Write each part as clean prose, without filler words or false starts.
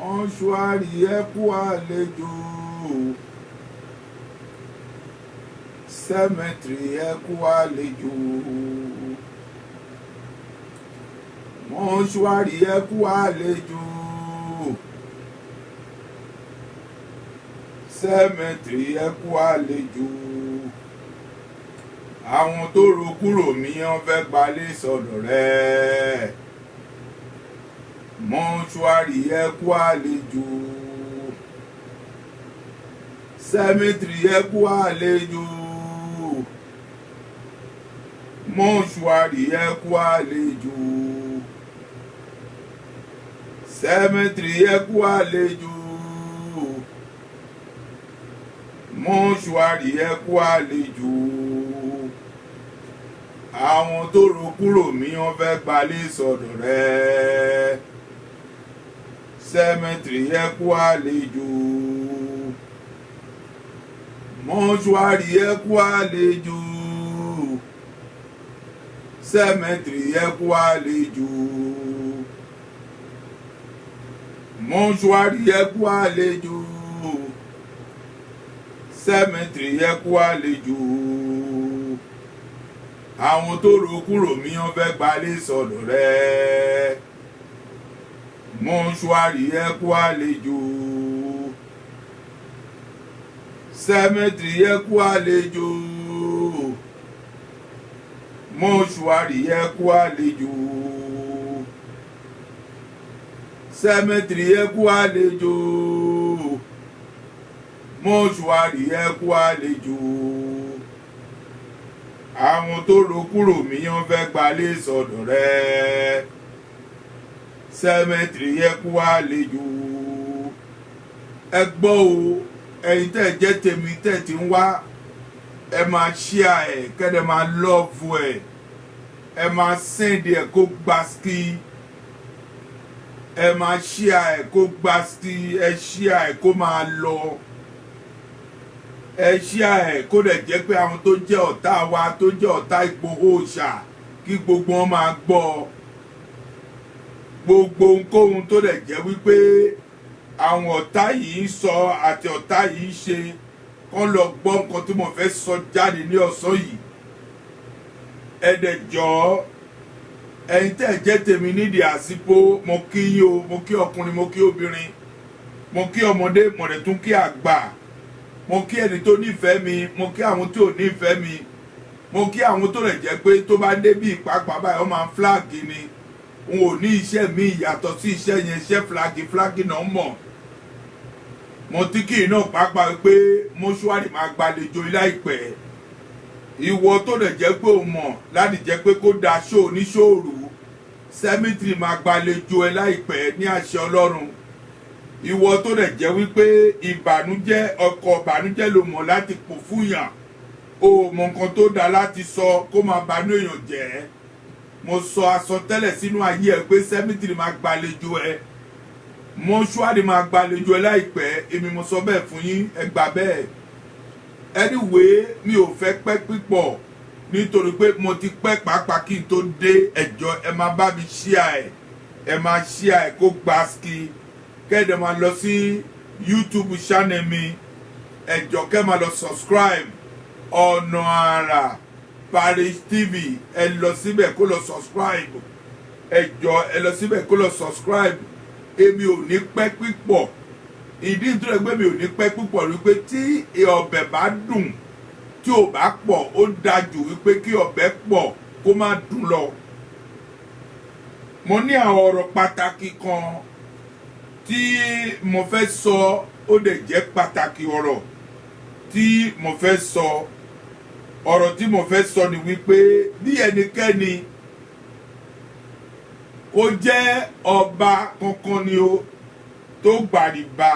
mọ́ṣúárì ẹ kú àlejò, cemetery ẹ kú àlejò, mọ́ṣúárì ẹ kú àlejò, cemetery ẹ kú àlejò. Àwọn tó ro kúrò mí wọ́n fẹ́ gbalé sọ́dọ̀ rẹ̀. Mọ́ṣúárì ẹ kú àlejò, cemetery ẹ kú àlejò, mọ́ṣúárì ẹ kú àlejò, cemetery ẹ kú àlejò, mọ́ṣúárì ẹ kú àlejò. Àwọn tó ro kúrò mí wọ́n fẹ́ gbalé sọ́dọ̀ rẹ̀. Cemetery ẹ kú àlejò, mọ́ṣúárì ẹ kú àlejò, cemetery ẹ kú àlejò, mọ́ṣúárì ẹ kú àlejò, cemetery ẹ kú àlejò. Àwọn tó ro kúrò mí wọ́n fẹ́ gbalé sọ́dọ̀ rẹ̀. Mọ́ṣúárì ẹ kú àlejò, cemetery ẹ kú àlejò, mọ́ṣúárì ẹ kú àlejò, cemetery ẹ kú àlejò, mọ́ṣúárì ẹ kú àlejò. Àwọn tó ro kúrò mí wọ́n fẹ́ gbalé sọ́dọ̀ rẹ̀. Cemetery ẹ kú àlejò. Ẹ gbọ́ o, ẹ̀yin tẹ́ jẹ́ tèmi tẹ́ ti ń wá, ẹ máa share ẹ̀, kẹ́dẹ̀ máa love ẹ̀, ẹ máa send ẹ̀ kó gba ski, ẹ máa share ẹ̀ kó gba ski, ẹ share ẹ̀ kó máa lọ, ẹ share ẹ̀ kó dẹ̀ jẹ́ pé àwọn tó jẹ́ ọ̀tá wa tó jẹ́ ọ̀tá Ìgbòho Òòṣà kí gbogbo wọn máa gbọ́ gbogbo ohunkóhun tó dẹ̀ jẹ́ wípé àwọn ọ̀tá yìí ń sọ àti ọ̀tá yìí ń ṣe, kán lọ gbọ́ nǹkan tí mo fẹ́ sọ jáde ní ọ̀sán yìí. Ẹ dẹ̀ jọ̀ọ́, ẹ̀yin tẹ́ jẹ́ tèmi nídìí àsìkò, mo kí yín o, mo kí ọkùnrin, mo kí obìnrin, mo kí ọmọdé, mo dẹ̀ tún kí àgbà, mo kí ẹni tó nífẹ̀ẹ́ mi, mo kí àwọn tí ò nífẹ̀ẹ́ mi, mo kí àwọn tó dẹ̀ jẹ́ pé tó bá dé bí ìpápá báyìí wọ́n máa ń flag ni. N ò ní iṣẹ́ mi yàtọ̀ sí iṣẹ́ yẹn, iṣẹ́ flagi náà mọ̀. Mo ti kí iná pàápàá pé mọ́ṣúárì máa gbàlejò láìpẹ́. Ìwọ tó dẹ̀ jẹ́ pé o mọ̀ láti jẹ́ pé kó da ṣó oníṣòòrù, cemetery máa gbàlejò ẹ láìpẹ́ ní àṣẹ Ọlọ́run. Ìwọ tó dẹ̀ jẹ́ wípé ìbànújẹ́ ọkọ̀ ìbànújẹ́ ló mọ̀ láti pò fúnyàn, o mọ̀ nǹkan tó dáa láti sọ kó máa banú èèyàn jẹ́. Mo sọ àsọtẹ́lẹ̀ sínú ayé ẹ pé cemetery máa gbàlejò ẹ, mọ́ṣúárì máa gbàlejò ẹ láìpẹ́. Èmi mo sọ bẹ́ẹ̀ fún yín, ẹ gbà bẹ́ẹ̀. Anyway, mi ò fẹ́ pẹ́ pípọ̀ nítorí pé mo ti pẹ́ pàápàá kí n tó dé. Ẹjọ́ ẹ máa bá mi share ẹ máa share ẹ kó gba ski. Kẹ́ẹ̀dẹ̀ máa lọ sí YouTube channel mi, ẹjọ́ kẹ́ máa lọ subscribe Ọ̀nà Àrà Parish TV, ẹ lọ síbẹ̀ kó lọ subscribe. Ẹjọ́ ẹ lọ síbẹ̀ kó lọ subscribe. Èmi ò ní pẹ́ pípọ̀. Ìdí nítorí pé mi ò ní pẹ́ púpọ̀ wípé tí ọbẹ̀ bá dùn tí ò bá pọ̀, ó dájú wípé kí ọbẹ̀ pọ̀ kó má dùn lọ. Mo ní àwọn ọ̀rọ̀ pàtàkì kan tí mo fẹ́ sọ, ó dẹ̀ jẹ́ pàtàkì ọ̀rọ̀ tí mo fẹ́ sọ. Ọ̀rọ̀ tí mo fẹ́ sọ ni wípé bí ẹnikẹ́ni kó jẹ́ ọba kankan ni o tó gbàrìbà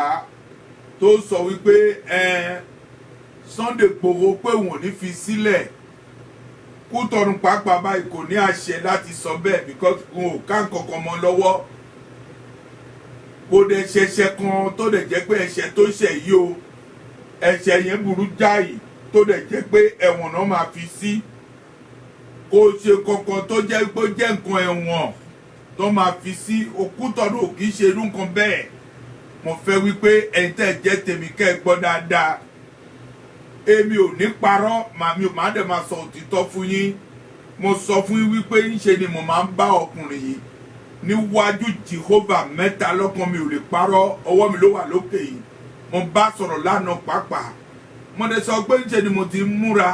tó sọ wípé Sunday Igboho pé wọn ò ní fi sílẹ̀, Kútọ̀nù pàápàá báyìí kò ní àṣẹ láti sọ bẹ́ẹ̀ because wọn ò ká nǹkankan mọ́ lọ́wọ́. Kò dẹ̀ ṣẹ̀ṣẹ̀ kan tó dẹ̀ jẹ́ pé ẹ̀ṣẹ̀ tó ṣẹ̀ yìí o, ẹ̀ṣẹ̀ yẹn burú jáì tó dẹ̀ jẹ́ pé ẹ̀wọ̀n náà máa fi sí. Kò ṣe kankan tó jẹ́ pé jẹ́ nǹkan ẹ̀wọ̀n tó máa fi sí. Kútọ̀nù ò kì í ṣe irú nǹkan bẹ́ẹ̀. mo fẹ́ wípé ẹ̀yin tẹ́ jẹ́ tèmi kẹ́ ẹ gbọ́ dáadáa èmi ò ní parọ́ mi ò má dẹ̀ máa sọ òtítọ́ fún yín mo sọ fún yín wípé ńṣe ni mo máa ń bá ọkùnrin yìí níwájú Jehovah mẹ́ta lọ́kan mi ò lè parọ́ ọwọ́ mi ló wà lókè yìí mo bá sọ̀rọ̀ lánàá pàápàá mo dẹ̀ sọ pé ńṣe ni mo ti múra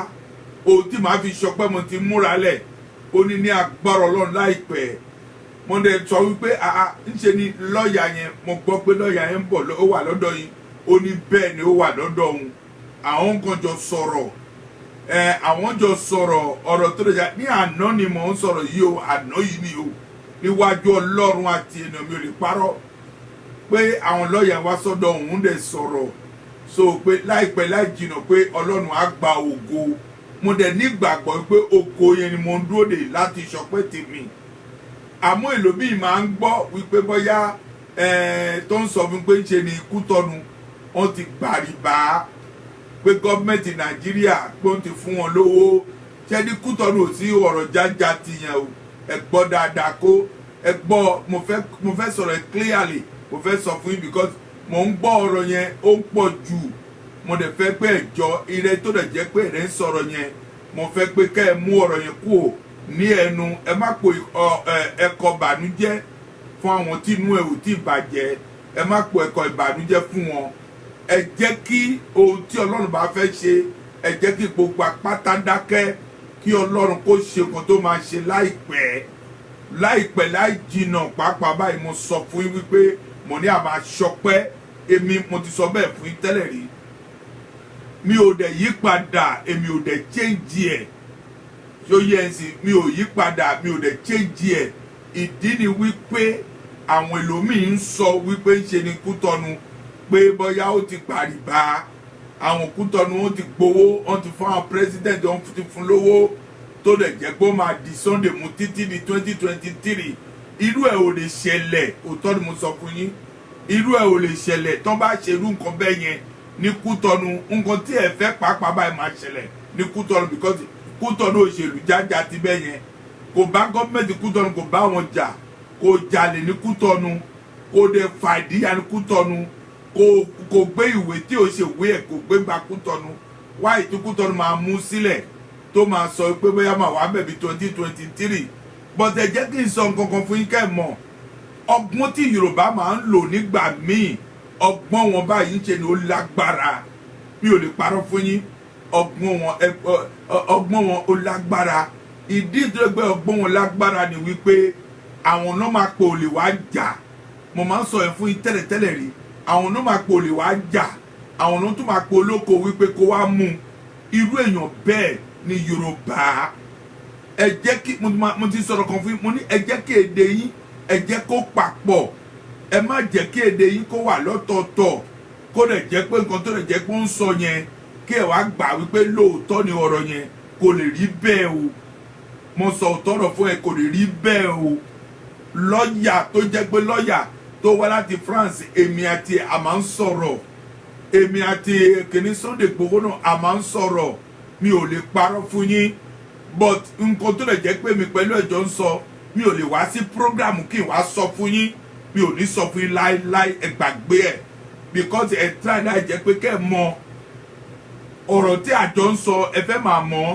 òun tí màá fi sọ pé mo ti múra lẹ̀ ó ní agbára Ọlọ́run láìpẹ́ mo dẹ̀ sọ wípé ńṣe ni lọ́ọ̀yà yẹn mo gbọ́ pé lọ́ọ̀yà yẹn ń bọ̀ ó wà lọ́dọ̀ yín ó ní bẹ́ẹ̀ ni ó wà lọ́dọ̀ òun àwọn kan jọ sọ̀rọ̀ àwọn jọ sọ̀rọ̀ ọ̀rọ̀ tó lè jà ní àná ni mò ń sọ̀rọ̀ yìí o àná yìí ni o níwájú Ọlọ́run àti ènìyàn mi ò lè parọ́ pé àwọn lọ́ọ̀yà wá sọ́dọ̀ òun dẹ̀ sọ̀rọ̀ so pé láìpẹ́ láì jìnnà pé Ọlọ́run á gba ògo mo dẹ̀ nígbàgbọ́ pé ògo yẹn ni mo ń dúró dè láti sọpẹ́ tèmi àmọ́ èlòmíì máa ń gbọ́ wípé bóyá tó ń sọ fún pé ń ṣe ni Kútọ́nù wọ́n ti gbàrìbá pé gọ́ọ̀mẹ̀ntì Nàìjíríà pé wọ́n ti fún wọn lówó ṣé ní Kútọ́nù ò sí ọ̀rọ̀ jájá ti yẹn o ẹ gbọ́ dáadáa kó ẹ gbọ́ mo fẹ́ sọ̀rọ̀ clearly mo fẹ́ sọ fún yín because mo ń gbọ́ ọ̀rọ̀ yẹn ó ń pọ̀ jù mo dẹ̀ fẹ́ pé ẹ̀jọ́ ire tó dẹ̀ jẹ́ pé ẹ̀rẹ́ ń sọ̀rọ̀ yẹn mo fẹ́ pé kẹ́ ẹ mú ọ̀rọ̀ yẹn kúrò ní ẹnu ẹ má po ẹ̀kọ́ ìbànújẹ́ fún àwọn tí inú ẹ̀ ò tí ì bàjẹ́ ẹ má po ẹ̀kọ́ ìbànújẹ́ fún wọn ẹ jẹ́ kí ohun tí Ọlọ́run bá fẹ́ ṣe ẹ jẹ́ kí gbogbo apáta dákẹ́ kí Ọlọ́run kó ṣe nǹkan tó máa ṣe láìpẹ́ láì jìnnà pàápàá báyìí mo sọ fún yín wípé mo ní àmà ṣọpẹ́ èmi mo ti sọ bẹ́ẹ̀ fún yín tẹ́lẹ̀ rí mi ò dẹ̀ yí padà èmi ò dẹ̀ change ẹ̀ ṣó yẹ ẹ sì mi ò yí padà mi ò dẹ̀ change ẹ̀ ìdí ni wípé àwọn ẹlòmíín ń sọ wípé ń ṣe ni Kútọ́nù pé bóyá ó ti pàrìbá àwọn Kútọ́nù ó ti gbowó wọ́n ti fún àwọn president wọ́n ti fún lówó tó dẹ̀ jẹ́ pé ó máa di Sunday mú títí di 2023 irú ẹ̀ ò lè ṣẹlẹ̀ òótọ́ ni mo sọ fún yín irú ẹ̀ ò lè ṣẹlẹ̀ tán bá ṣerú nǹkan bẹ́ẹ̀ yẹn ní Kútọ́nù nǹkan tí ẹ fẹ́ pàápàá báyìí máa ṣẹlẹ̀ ní Kútọ́nù because Kútọ́nù òṣèlú jájá ti bẹ́ẹ̀ yẹn kò bá gọ́ọ̀mẹ̀ntì Kútọ́nù kò bá wọn jà kò jalè ní Kútọ́nù kò dẹ̀ fàdíyà ní Kútọ́nù kò gbé ìwé tí ò ṣe ìwé ẹ̀ kò gbé gba Kútọ́nù wáyé tí Kútọ́nù máa mú sílẹ̀ tó máa sọ pé bóyá máa wà bẹ̀bí 2023 but ẹ jẹ́ kí n sọ nǹkan kan fún yín kẹ́ ẹ̀ mọ̀ ọgbọ́n tí Yorùbá máa ń lò nígbà míì ọgbọ́n wọn báyìí ń ṣe ni ó lágbára mi ò lè parọ́ fún yín ọgbọ́n wọn ó lágbára ìdí ìdúrógbé ọgbọ́n wọn lágbára ni wípé àwọn náà máa pò lè wá jà mo máa ń sọ ẹ̀ fún yín tẹ́lẹ̀tẹ́lẹ̀ rí àwọn náà máa pò lè wá jà àwọn náà tún máa pò olóko wípé kó wá mú irú èèyàn bẹ́ẹ̀ ní Yorùbá ẹ jẹ́ kí mo ti sọ̀rọ̀ kan fún yín mo ní ẹ jẹ́ kí èdè yín ẹ jẹ́ kó papọ̀ ẹ má jẹ́ kí èdè yín kó wà lọ́tọ̀ọ̀tọ̀ kó lè jẹ́ pé nǹkan tó lè jẹ́ pé ó ń sọ yẹn kí ẹ wá gbà wípé lóòótọ́ ni ọ̀rọ̀ yẹn kò lè rí bẹ́ẹ̀ o mo sọ òtọ́rọ̀ fún ẹ kò lè rí bẹ́ẹ̀ o lọ́ọ̀yà tó jẹ́ pé lọ́ọ̀yà tó wá láti France èmi àti a máa ń sọ̀rọ̀ èmi àti kìnní Sunday Igboho náà a máa ń sọ̀rọ̀ mi ò lè parọ́ fún yín but nǹkan tó lè jẹ́ pé mi pẹ̀lú ẹ̀jọ́ ń sọ mi ò lè wá sí prógrámù kí n wá sọ fún yín mi ò ní sọ fún yín láéláé ẹ gbàgbé ẹ̀ because ẹ try láì jẹ́ pé kẹ́ ẹ mọ ọ̀rọ̀ tí àjọ ń sọ ẹ fẹ́ máa mọ̀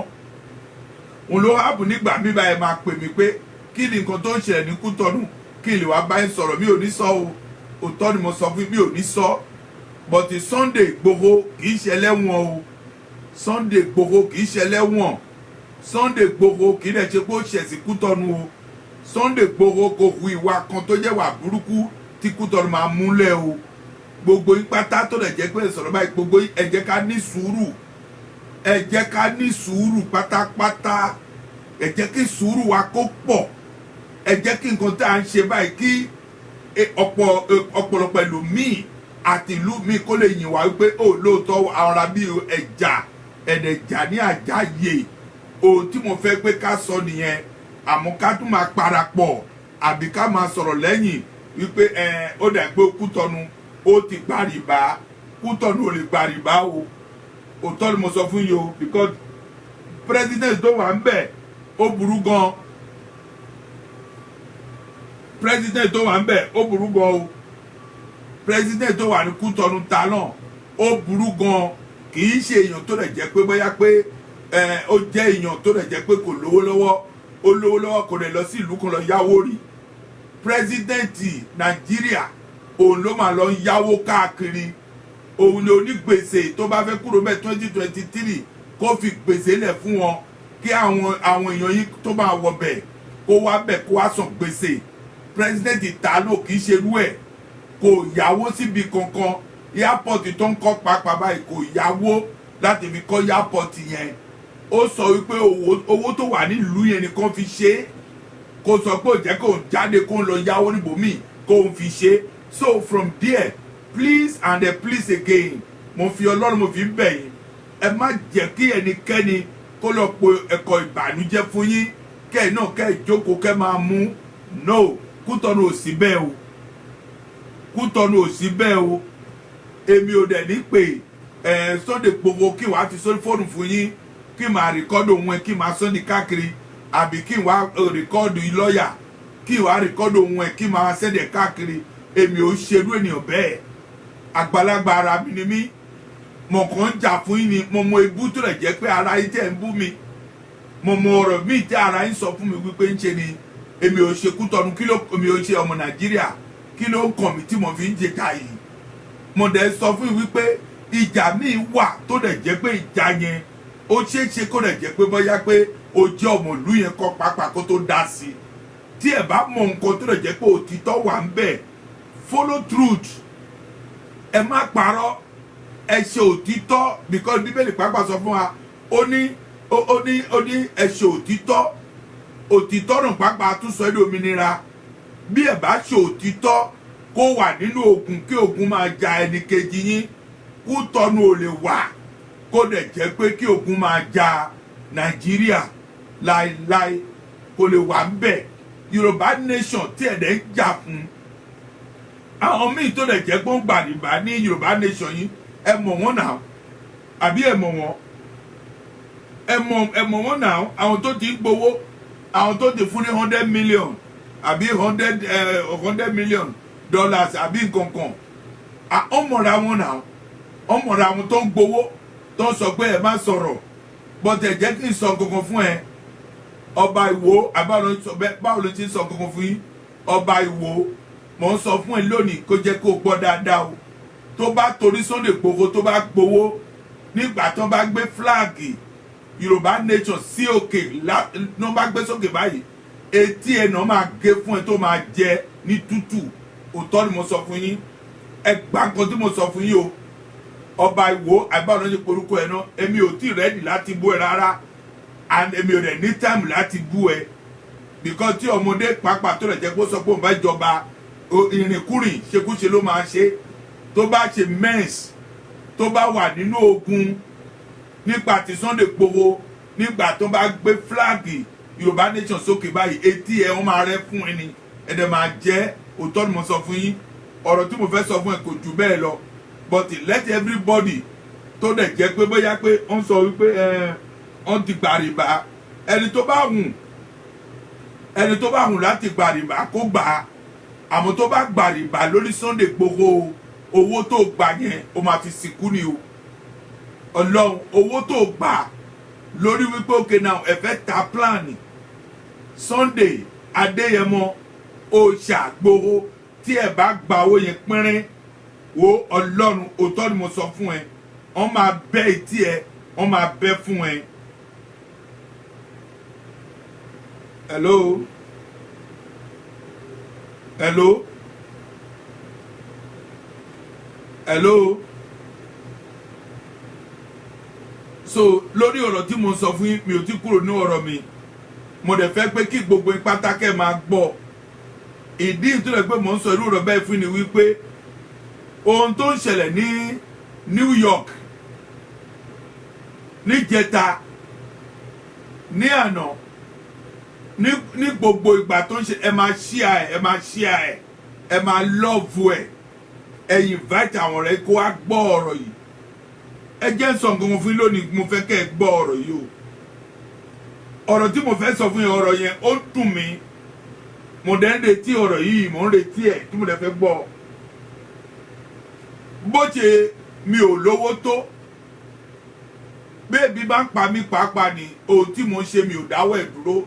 òun ló wá bù nígbà mi báyìí máa pè mí pé kí ni nǹkan tó ń ṣẹlẹ̀ ní Kútọ́nù kí n lè wá bá yín sọ̀rọ̀ mi ò ní sọ o òótọ́ ni mo sọ fún mi ò ní sọ but Sunday Igboho kì í ṣe ẹlẹ́wọ̀n o Sunday Igboho kì í ṣe ẹlẹ́wọ̀n Sunday Igboho kì í dẹ̀ ṣe pé ó ṣẹ̀ sí Kútọ́nù o Sunday Igboho kò hu ìwà kan tó jẹ́ wà burúkú tí Kútọ́nù máa múlẹ̀ o gbogbo yín pátá tó lè jẹ́ pé sọ̀rọ̀ báyìí gbogbo yín ẹ jẹ́ ká ní sùúrù ẹ jẹ́ ká ní sùúrù pátápátá ẹ jẹ́ kí sùúrù wa kó pọ̀ ẹ jẹ́ kí nǹkan tá à ń ṣe báyìí kí ọ̀pọ̀lọpọ̀ ẹlòmíì àti ìlú mi kó lè yìn wá wípé ó lóòótọ́ àwọn ará bíi ẹ̀dẹ̀jà ní àjáyè ohun tí mo fẹ́ pé ká sọ nìyẹn àmọ́ ká tún máa parapọ̀ àbí ká máa sọ̀rọ̀ lẹ́yìn wípé ó dà pé Kútọ́nù ó ti gbàrìbá Kútọ́nù ò lè gbàrìbá o òótọ́ ni mo sọ fún yín o because president tó wà ń bẹ̀ ó burú gan president tó wà ń bẹ̀ ó burú gan o president tó wà ní Kútọ̀nù ta náà ó burú gan, kì í ṣe èèyàn tó lè jẹ́ pé bóyá pé ó jẹ́ èèyàn tó lè jẹ́ pé kò lówó lọ́wọ́, ó lówó lọ́wọ́ kò lè lọ sí ìlú kan lọ yáwó rí. President Nàìjíríà òun ló máa lọ yáwó káàkiri, òun ni onígbèsè tó bá fẹ́ kúrò mẹ́ 2023 kó fi gbèsè lẹ̀ fún wọn kí àwọn èèyàn yìí tó máa wọ̀ bẹ̀ kó wá bẹ̀ kó wá san gbèsè. President Talo kì í ṣe irú ẹ̀, kò yáwó síbi kankan. Airport tó ń kọ́ pàápàá báyìí kò yáwó láti fi kọ́ airport yẹn. Ó sọ wípé owó tó wà nílùú yẹn nìkan fi ṣe é, kò sọ pé ò jẹ́ kó jáde kó ń lọ yáwó níbòmíì kó ń fi ṣe é. So from there, please and please again, mo fi Ọlọ́run mo fi ń bẹ̀ yín, ẹ má jẹ́ kí ẹnikẹ́ni kó lọ po ẹ̀kọ́ ìbànújẹ́ fún yín kẹ́ ẹ̀ náà kẹ́ ẹ̀ jókòó kẹ́ máa mú. No, Kútọ̀nù ò sí bẹ́ẹ̀ o, Kútọ̀nù ò sí bẹ́ẹ̀ o. Èmi ò dẹ̀ ní pé Sunday Igboho kí wàá fi sórí fóònù fún yín kí màá rìkọ́dù òun ẹ̀ kí màá sọ́ni káàkiri, àbí kí wàá rìkọ́dù lọ́ọ̀yà kí wàá rìkọ́dù òun ẹ̀ kí màá sẹ́dẹ̀ káàkiri. Èmi ò ṣerú ènìyàn bẹ́ẹ̀. Àgbàlagbà ara mi ni mí, mo kàn ń jà fún yín ni. Mo mọ ibú tó lè jẹ́ pé ara yín tẹ̀ ń bú mi, mo mọ ọ̀rọ̀ míì tí ara yín sọ fún mi wípé ń ṣe ni èmi ò ṣe Kútọ̀nù, kí ló èmi ò ṣe ọmọ Nàìjíríà, kí ló ń kàn mí tí mo fi ń jẹ ká yìí. Mo dẹ̀ sọ fún yín wípé ìjà míì wà tó dẹ̀ jẹ́ pé ìjà yẹn ó ṣeéṣe kó dẹ̀ jẹ́ pé bóyá pé ó jẹ́ ọmọ ìlú yẹn kọ́ pàápàá kó tó dá sí i. Tí ẹ bá mọ nǹkan tó dẹ̀ jẹ́ pé òtítọ́ wà ń bẹ̀, follow truth, ẹ má parọ́, ẹ ṣe òtítọ́, because Bíbélì pàápàá sọ fún wa ó ní ẹ ṣe òtítọ́, òtítọ́ náà pàápàá tún sọ ẹ́ di òmìnira. Bí ẹ bá ṣe òtítọ́ kó wà nínú ogun kí ogun máa ja ẹnì kejì yín, Kútọ̀nù ò lè wà kó dẹ̀ jẹ́ pé kí ogun máa ja Nàìjíríà láéláé, kò lè wà ń bẹ̀. Yorùbá nation tí ẹ̀dẹ̀ ń jà fún, àwọn míì tó dẹ̀ jẹ́ pé ń gbàdìbà ní Yorùbá nation yìí, ẹ mọ̀ wọ́n náà, àbí ẹ mọ̀ wọ́n, ẹ mọ̀ wọ́n náà. Àwọn tó ti ń gbowó, àwọn tó ti fún ní 100 million àbí 100 million dollars àbí nǹkankan, ọmọra wọn náà, ọmọra wọn tó ń gbowó tó ń sọ pé ẹ má sọ̀rọ̀. But ẹ jẹ́ kí n sọ nǹkankan fún ẹ, ọba Ìwó, báwo ló ti ń sọ nǹkankan fún yín? Ọba Ìwó, mò ń sọ fún ẹ lónìí kó jẹ́ kó gbọ́ dáadáa o. Tó bá torí Sunday Igboho tó bá gbowó nígbà tó bá gbé fúláàgì Yorùbá nation sí òkè ló bá gbé sókè báyìí, etí ẹ̀ náà máa gé fún ẹ tó máa jẹ ní tútù. Òótọ́ ni mo sọ fún yín, ẹ gbà nǹkan tí mo sọ fún yín o. Ọba Ìwó, àgbàdo ní porúkọ ẹ náà, èmi ò tí rẹ́dì láti bú ẹ rárá, and èmi ò dẹ̀ ní time láti bú ẹ, because tí ọmọdé pàápàá tó lè jẹ́ pé ó sọ pé òun bá jọba ìrìnkúrìn ṣekúṣe ló máa ṣe. Tó bá ṣe mens, tó bá wà nínú ogun nípa ti Sunday Igboho, nígbà tó bá gbé fúláàgì Yorùbá nation sókè báyìí, etí ẹ wọ́n máa rẹ́ fún ẹni, ẹ̀dẹ̀ máa jẹ́. Òótọ́ ni mo sọ fún yín, ọ̀rọ̀ tí mo fẹ́ sọ fún ẹ kò jù bẹ́ẹ̀ lọ. But let everybody tó dẹ̀ jẹ́ pé bóyá pé wọ́n sọ wípé wọ́n ti gbàrìbà, ẹni tó bá hùn láti gbàrìbà kó gbà á. Àmọ́ tó bá gbàrìbà lórí Sunday Igboho, owó tó gbà yẹn ó máa fi sìnkú ni o. Ọlọ́run, owó tó gbà lórí wípé okay now ẹ fẹ́ ta plan Sunday Adéyẹmọ Òòṣà Igboho, tí ẹ bá gba owó yẹn pínrín wo Ọlọ́run, òótọ́ ni mo sọ fún ẹ, wọ́n máa bẹ́ etí ẹ, wọ́n máa bẹ́ fún ẹ. Hello? Hello? Hello? So lórí ọ̀rọ̀ tí mo sọ fún yín, mi ò tí kúrò ní ọ̀rọ̀ mi, mo dẹ̀ fẹ́ pé kí gbogbo pátákẹ́ máa gbọ́. Ìdí ìtúrẹ̀ pé mo ń sọ irú ọ̀rọ̀ bẹ́ẹ̀ fún ni wípé ohun tó ń ṣẹlẹ̀ ní New York níjẹta ní àná ní gbogbo ìgbà tó ń ṣe, ẹ máa share ẹ máa love ẹ invite àwọn ọ̀rẹ́ kó wá gbọ́ ọ̀rọ̀ yìí. Ẹ jẹ́ sọ nǹkan fún yín lónìí, mo fẹ́ kẹ́ ẹ gbọ́ ọ̀rọ̀ yìí o. Ọ̀rọ̀ tí mo fẹ́ sọ fún yín, ọ̀rọ̀ yẹn ó dùn mí, mo dẹ̀ ń retí ọ̀rọ̀ yìí, mo ń retí ẹ̀ tí mo dẹ̀ fẹ́ gbọ́. bó ṣe mi ò lówó tó bébí bá ń pa mí pàápàá ni ohun tí mo ń ṣe mi ò dáwọ́ ẹ̀ dúró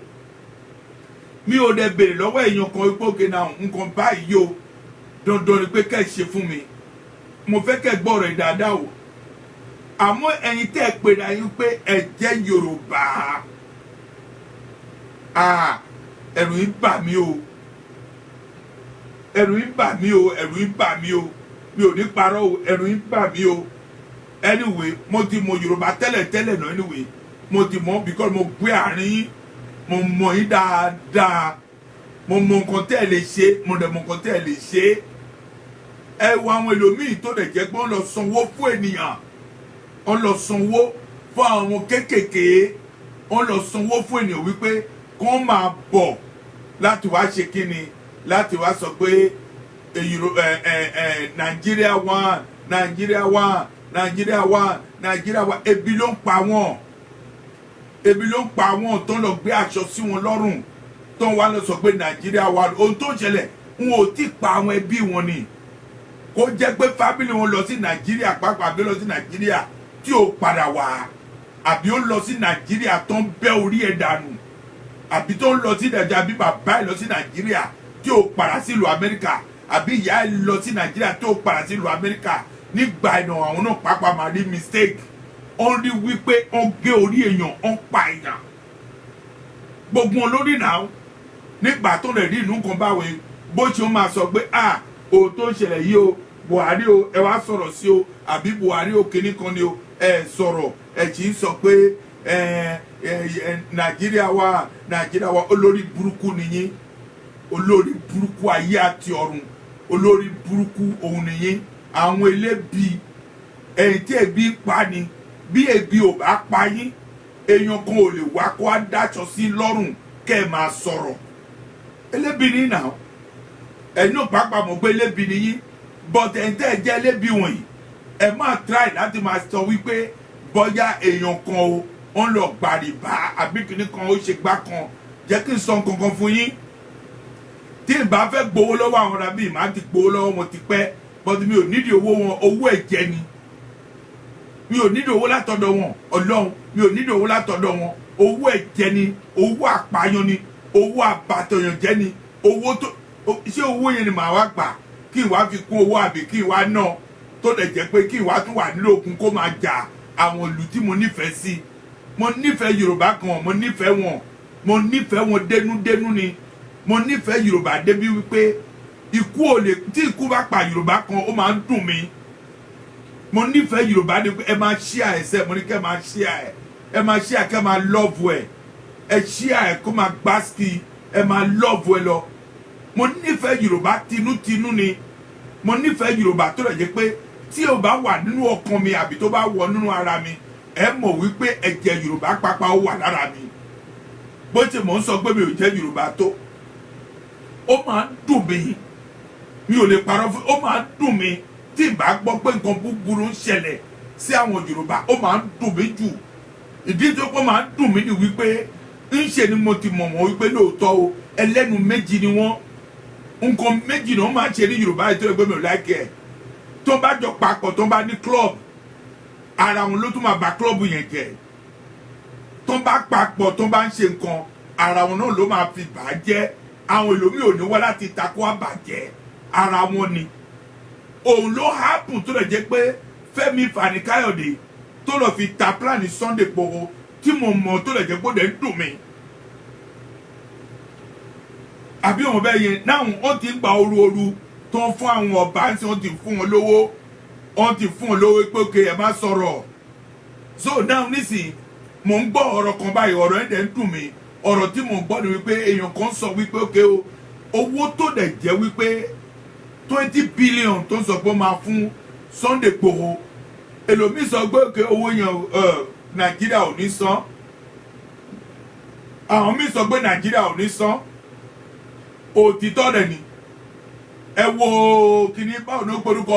mi ò dẹ̀ béèrè lọ́wọ́ èèyàn kan wípé òkè náà nǹkan báyìí o dandan ni pé kẹ́ ẹ ṣe fún mi mo fẹ́ kẹ́ ẹ gbọ́ ọ̀rọ̀ dáadáa o àmọ́ ẹ̀yin tẹ́ ẹ pèrè ayé pé ẹ jẹ́ Yorùbá ẹ̀rù ń bà mí o ẹ̀rù ń bà mí o ẹ̀rù ń bà mí o mi ò ní parọ́ o ẹ̀rù ń bà mí o anyway mo ti mọ Yorùbá tẹ́lẹ̀ náà anyway mo ti mọ because mo gbé àárín mo mọ yín dáadáa mo mọ nǹkan tẹ́ ẹ lè ṣe mo dẹ̀ mọ nǹkan tẹ́ ẹ lè ṣe ẹ wo àwọn ẹlòmíì tó dẹ̀ jẹ́ pé wọ́n lọ sanwó fún ènìyàn wọ́n lọ sanwó fún àwọn kéékèèké wọ́n lọ sanwó fún ènìyàn wípé kán máa bọ̀ láti wá ṣe kíni láti wá sọ pé Nàìjíríà one Nàìjíríà one Nàìjíríà one Nàìjíríà one ebi ló ń pa wọ́n ebi ló ń pa wọ́n tó ń lọ gbé aṣọ sí wọn lọ́rùn tó ń wá lọ sọ pé Nàìjíríà one ohun tó ń ṣẹlẹ̀ wọn ò tí pa àwọn ẹbí wọn ni kó jẹ́ pé fábílì wọn lọ sí Nàìjíríà pàápàá àbí lọ sí Nàìjíríà tí ó padà wá àbí ó lọ sí Nàìjíríà tó ń bẹ́ orí ẹ̀ dànù àbí tó ń lọ sí Nàìjíríà àbí bàbá ẹ̀ lọ sí Nàìjíríà tí ó padà sí ìlú Amẹ́ríkà àbí ìyá ẹ̀ lọ sí Nàìjíríà tí ó padà sí ìlú Amẹ́ríkà nígbà ìnà àwọn náà pàápàá máa rí mistake wọ́n rí wípé wọ́n gé orí èèyàn wọ́n pa èèyàn gbogbo wọn lórí náà nígbà tó lè rí inú kan báwo bó ṣe máa sọ pé o tó ń ṣẹlẹ̀ yìí o Buhari o ẹ wá sọ̀rọ̀ sí o àbí Buhari o kìíní kan ni o ẹ sọ̀rọ̀ ẹ sì ń sọ pé Nàìjíríà wa olórí burúkú nìyí olórí burúkú ayé àti ọ̀run olórí burúkú òun nìyí àwọn elébi ẹ̀yìn tí ebi pa ni bí ebi ò bá pa yín èèyàn kan ò lè wá kó á dáṣọ sí lọ́rùn kẹ́ ẹ máa sọ̀rọ̀ elébi ní nà ẹ̀yin náà pàápàá mọ̀ pé elébi ni yín but ẹ̀ ń tẹ́ ẹ jẹ́ elébi wọ̀nyí ẹ máa try láti máa sọ wípé bóyá èèyàn kan o ń lọ gbàrìbá àbí kìíní kan ó ṣe gbá kan jẹ́ kí n sọ nǹkan fún yín tí n bá fẹ́ gbowó lọ́wọ́ àwọn ọ̀rẹ́ bíi màá ti gbowó lọ́wọ́ wọn ti pẹ́ but mi ò nídìí owó wọn owó ẹ̀jẹ̀ ni mi ò nídìí owó látọ̀dọ̀ wọn Ọlọ́run mi ò nídìí owó látọ̀dọ̀ wọn owó ẹ̀jẹ̀ ni owó àpàyàn ni owó àbàtọ̀yànjẹ́ ni owó tó ṣé owó yẹn ni màá wá gbà kí n wá fi kún owó àbí kí n wá ná tó lè jẹ́ pé kí n wá tún wà nílò okun kó máa jà àwọn ìlú tí mo nífẹ̀ẹ́ sí mo nífẹ̀ẹ́ Yorùbá kan mo nífẹ̀ẹ́ wọn dénúdénú ni mo nífẹ̀ẹ́ Yorùbá débi wípé ikú ò lè tí ikú bá pa Yorùbá kan ó máa ń dùn mí mo nífẹ̀ẹ́ Yorùbá ni pé ẹ máa share ẹsẹ̀ mo ní kẹ́ máa share ẹ máa share kẹ́ máa love ẹ share ẹ kó máa gbásíkì ẹ máa love ẹ lọ mo nífẹ̀ẹ́ Yorùbá tinútinú ni mo nífẹ̀ẹ́ Yorùbá tó lè jẹ́ pé tí o bá wà nínú ọkàn mi àbí tó bá wọ nínú ara mi ẹ mọ̀ wípé ẹ̀jẹ̀ Yorùbá pápá ó wà lára mi bó ṣe mò ń sọ pé mi ò jẹ́ Yorùbá tó ó máa ń dùn mí mi ò lè parọ́ fún ó máa ń dùn mí tí n bá gbọ́ pé nǹkan búburú ń ṣẹlẹ̀ sí àwọn Yorùbá ó máa ń dùn mí jù ìdí tó pé máa ń dùn mí ni wípé ń ṣe ni mo ti mọ̀ wọ́n wípé lóòótọ́ o ẹlẹ́nu méjì ni wọ́n nǹkan méjì náà máa ń ṣe ní Yorùbá yìí tó lè gbé mi ò láìkẹ́ ẹ̀ tó bá jọ papọ̀ tó bá ní club ara wọn ló tún máa bà club yẹn jẹ́ tó bá papọ̀ tó bá ń ṣe nǹkan ara wọn náà ló máa fi bà á jẹ́ àwọn èlòmíì ò ní wá láti takò àbàjẹ́ ara wọn ni òun ló hápùn tó lè jẹ́ pé Fẹ́mi Fani-Káyọ̀dé tó lọ fi ta plan Sunday Igboho tí mo mọ̀ tó lè jẹ́ pé ó dẹ̀ ń dùn mí àbí wọn bẹ́ẹ̀ yẹn náà wọ́n ti ń gba ooru tó ń fún àwọn ọba tí wọ́n ti fún wọn lówó wọ́n ti fún wọn lówó pé òkè ẹ̀ má sọ̀rọ̀ so now nísìnyí mò ń gbọ́ ọ̀rọ̀ kan báyìí ọ̀rọ̀ ẹ̀ dẹ̀ ń dùn mí ọ̀rọ̀ tí mò ń gbọ́ ni wípé èèyàn kan sọ wípé òkè o owó tó dẹ̀ jẹ́ wípé 20 billion tó ń sọ pé ó máa fún Sunday Igboho èlòmíì sọ pé òkè owó yẹn Nàìjíríà ò ní san àwọn míì sọ pé Nàìjíríà ò ní san òtítọ́ rẹ̀ ni ẹ wo kíní báwo ló gbórúkọ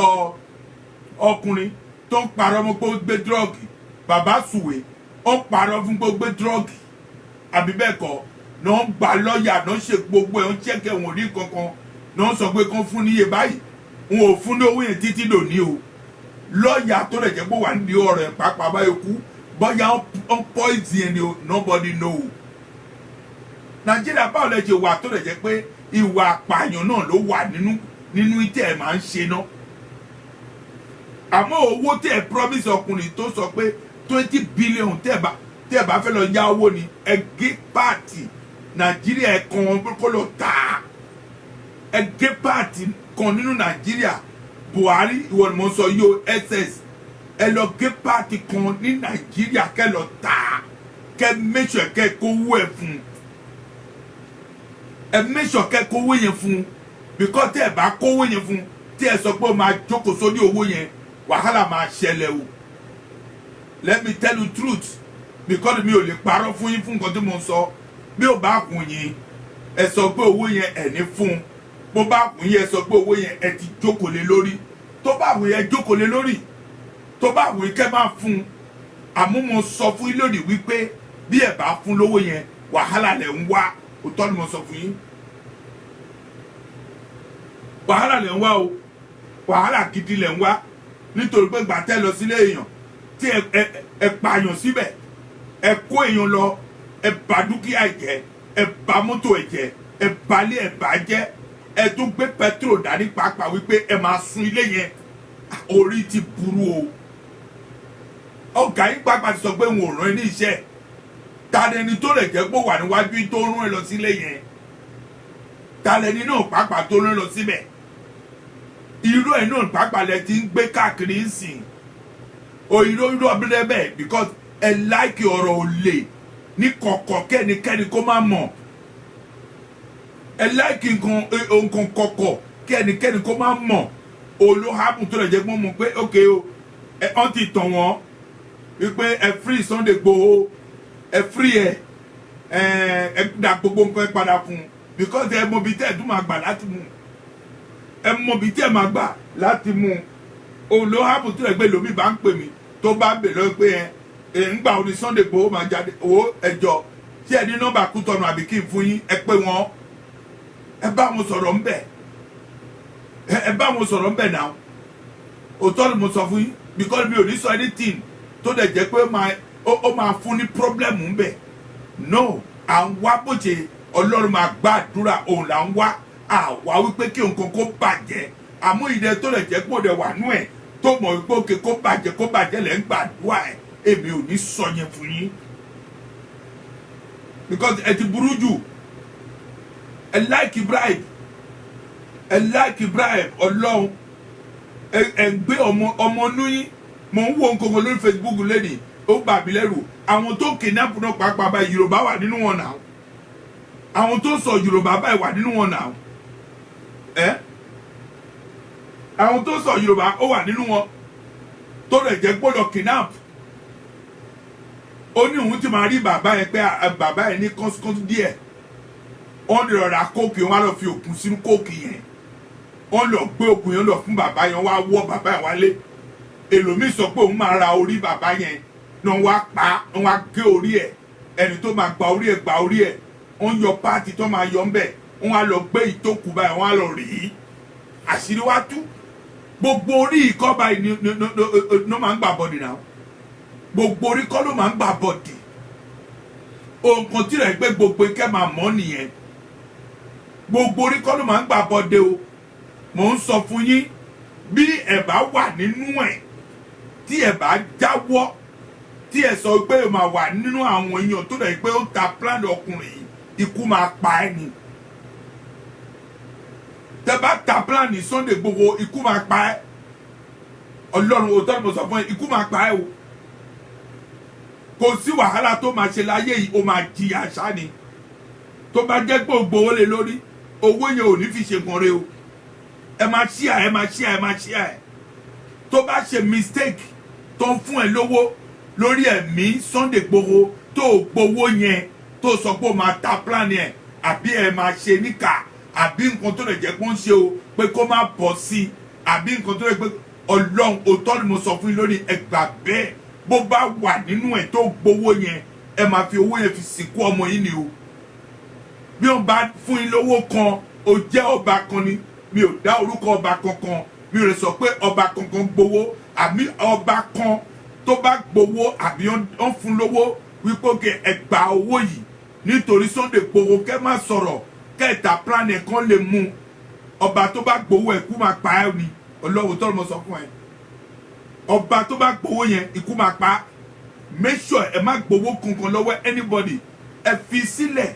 ọkùnrin tó ń parọ́ mọ́ pé ó gbé dírọ́ọ̀gì bàbá Sùwé ó ń parọ́ fún pé ó gbé dírọ́ọ̀gì àbí bẹ́ẹ̀ kọ́ náà ń gba lọ́ọ̀yà náà ṣe gbogbo ẹ̀ ń ṣẹ́kẹ̀ wọn rí kankan náà sọ pé kán fún níye báyìí wọn ò fún ní owó yẹn títí lòní o lọ́ọ̀yà tó lè jẹ́ pé wà ní ọ̀rọ̀ ẹ̀ pàápàá báyìí kú bọ́yá on poison ẹni o nobody know. Nàìjíríà báwo lè ṣe wà tó lè jẹ́ pé ìwà àpààyàn náà ló wà nínú ìtẹ́ ẹ̀ máa ń ṣe náà. Àmọ́ owó tẹ́ ẹ promise ọkùnrin tó sọ pé 20 billion tẹ́ ẹ bá fẹ́ lọ yá owó ni ẹgẹ́ pààtì Nàìjíríà kan kó lọ tà ẹgẹ́ pààtì kan nínú Nàìjíríà Buhari ìwọ ni mo sọ yóò SS ẹ lọ gé pààtì kan ní Nàìjíríà kẹ́ lọ tà kẹ́ make sure kẹ́ kówó ẹ̀ fún ẹ make sure kẹ́ kówó yẹn fún because tẹ́ ẹ bá kówó yẹn fún tí ẹ sọ pé ó máa jókòó sórí owó yẹn wàhálà máa ṣẹlẹ̀ o. Let me tell you truth because mi ò lè parọ́ fún yín fún nǹkan tí mo sọ bí ó bá kùn yín ẹ sọ pé owó yẹn ẹ ní fún bó bá kùn yín ẹ sọ pé owó yẹn ẹ ti jókòó lé lórí tó bá wù yẹn jókòó lé lórí tó bá wù yín kẹ́ máa fún àmọ́ mo sọ fún yín lónìí wípé bí ẹ bá fún lówó yẹn wàhálà lẹ̀ ń wá òótọ́ ni mo sọ fún yín wàhálà lẹ̀ ń wá o wàhálà gidi lẹ̀ ń wá nítorí pé gbàtẹ́ lọ sílé èèyàn tí ẹ pààyàn síbẹ̀ ẹ kó èèyàn lọ ẹ bà dúkìá jẹ́ ẹ bà mọ́tò ẹ jẹ́ ẹ balẹ̀ ẹ bàjẹ́ ẹ tún gbé pẹtrol dání pàápàá wípé ẹ máa sun ilé yẹn orí ti burú o ọ̀gá yín pàápàá ti sọ pé wọn ò rán ẹ ní iṣẹ́ ta lẹni tó lè jẹ́ pé wà níwájú tó rán ẹ lọ sílé yẹn ta lẹni náà pàápàá tó rán ẹ lọ síbẹ̀ irú ẹ̀ náà pàápàá lẹ ti ń gbé káàkiri ń sìn irú ọbẹ̀rẹ̀ bẹ́ẹ̀ because ẹ láìkì ọ̀rọ̀ olè ní kọ̀kọ̀ kẹ́nikẹ́ni kó má mọ̀ ẹ láìkì nǹkan kọ̀kọ̀ kẹ́nikẹ́ni kó má mọ̀ olóhàbùn tó lè jẹ́ pé mo pé ok o ọ́n ti tàn wọ́n wípé ẹ free Sunday Igboho ẹ free ẹ dá gbogbo nǹkan padà fún un because ẹ mọ ibi tẹ́ ẹ tún máa gbà láti mú ẹ mọ ibi tí ẹ máa gbà láti mú olóhàbùn tó lè gbé lómi bá ń pè mí tó bá bè lọ pé ẹ ń gbà oní Sunday Igboho máa jáde owó ẹjọ tí ẹ ní nọ́mbà Kútọ̀nù àbí kí n fún yín ẹ pé wọn ẹ bá wọn sọ̀rọ̀ ńbẹ̀ ẹ bá wọn sọ̀rọ̀ ńbẹ̀ náà òótọ́ ni mo sọ fún yín because mi ò ní sọ anything tó dẹ̀ jẹ́ pé ó máa fún ní problem ńbẹ̀ no à ń wá bó ṣe Ọlọ́run máa gbàdúrà òun là ń wá àwa wípé kí nǹkan kó bàjẹ́ àmú ìdẹ tó lè jẹ́ pé òde wà nú ẹ̀ tó mọ̀ wípé òkè kó bàjẹ́ lẹ́ ń gbàdúrà ẹ̀ èmi ò ní sọ yẹn fún yín because ẹ ti burú jù ẹ like bribe Ọlọ́run ẹ gbé ọmọ nú yín mò ń wo nǹkan lórí Facebook lẹ́nìí ó bà mí lẹ́rù àwọn tó kidnap náà pàápàá báyìí Yorùbá wà nínú wọn náà àwọn tó sọ Yorùbá báyìí wà nínú wọn náà àwọn tó sọ Yorùbá ó wà nínú wọn tó lè jẹ́ gbọ́dọ̀ kidnap ó ní òun ti máa rí bàbá yẹn pé bàbá yẹn ní kọ́ńsíkọ́ńsí díẹ̀ wọ́n lè rọra kóòkì wọ́n á lọ fi òkun sínú kóòkì yẹn wọ́n lọ gbé òkun yẹn lọ fún bàbá yẹn wọ́n á wọ́ bàbá yẹn wálé èlòmíì sọ pé òun máa ra orí bàbá yẹn náà wọ́n á pa wọ́n á gé orí ẹ̀ ẹni tó máa gba orí ẹ̀ wọ́n yọ páàtì tó máa yọ ńbẹ̀ wọ́n á lọ gbé ìtókù báyìí wọ́n á lọ rí àṣírí wá tú gbogbo orí ìkọ́ báyìí ló máa ń gbà bọ́dì náà gbogbo orí kọ́ ló máa ń gbà bọ́dì nǹkan tí rẹ̀ gbé gbogbo ikẹ́ máa mọ́ nìyẹn gbogbo orí kọ́ ló máa ń gbà bọ́dì o mò ń sọ fún yín bí ẹ bá wà nínú ẹ̀ tí ẹ bá jáwọ́ tí ẹ sọ pé ẹ máa wà nínú àwọn èèyàn tó rẹ̀ pé ó ta plan ọkùnrin yìí ikú máa pa ẹ́ ni tẹ bá ta plan ní Sunday Igboho ikú máa pa ẹ́ Ọlọ́run òótọ́ ni mo sọ fún ẹ ikú máa pa ẹ́ o kò sí wàhálà tó máa ṣe láyé yìí ó máa jìyà àṣà ni tó bá jẹ́ pé ògbówó lé lórí owó yẹn ò ní fi ṣe kan re o ẹ máa ṣíà ẹ tó bá ṣe mistake tó ń fún ẹ lówó lórí ẹ̀mí Sunday Igboho tó gbowó yẹn tó sọ pé ó máa ta plan yẹn àbí ẹ máa ṣe níkà àbí nǹkan tó lè jẹ́ pé ó ń ṣe o pé kó má bọ̀ sí àbí nǹkan tó lè pé Ọlọ́run òótọ́ ni mo sọ fún yín lórí ẹgbà bẹ́ẹ̀ bó bá wà nínú ẹ̀ tó gbowó yẹn ẹ máa fi owó yẹn fi sìnkú ọmọ yín ni o bí wọ́n bá fún yín lówó kan ó jẹ́ ọba kan ni mi ò dá orúkọ ọba kankan mi ò lè sọ pé ọba kankan gbowó àmì ọba kan tó bá gbowó àbí wọ́n fún lówó wípé òkè ẹgbà owó yìí nítorí Sunday Igboho kẹ́ má sọ̀rọ̀ kẹta plan ẹ̀ kan lè mú ọba tó bá gbowó ẹ̀kú máa pa ẹ́ ni Ọlọ́run tó mọ̀ sọ fún ẹ ọba tó bá gbowó yẹn ikú máa pa make sure ẹ má gbowó kankan lọ́wọ́ anybody ẹ fi sílẹ̀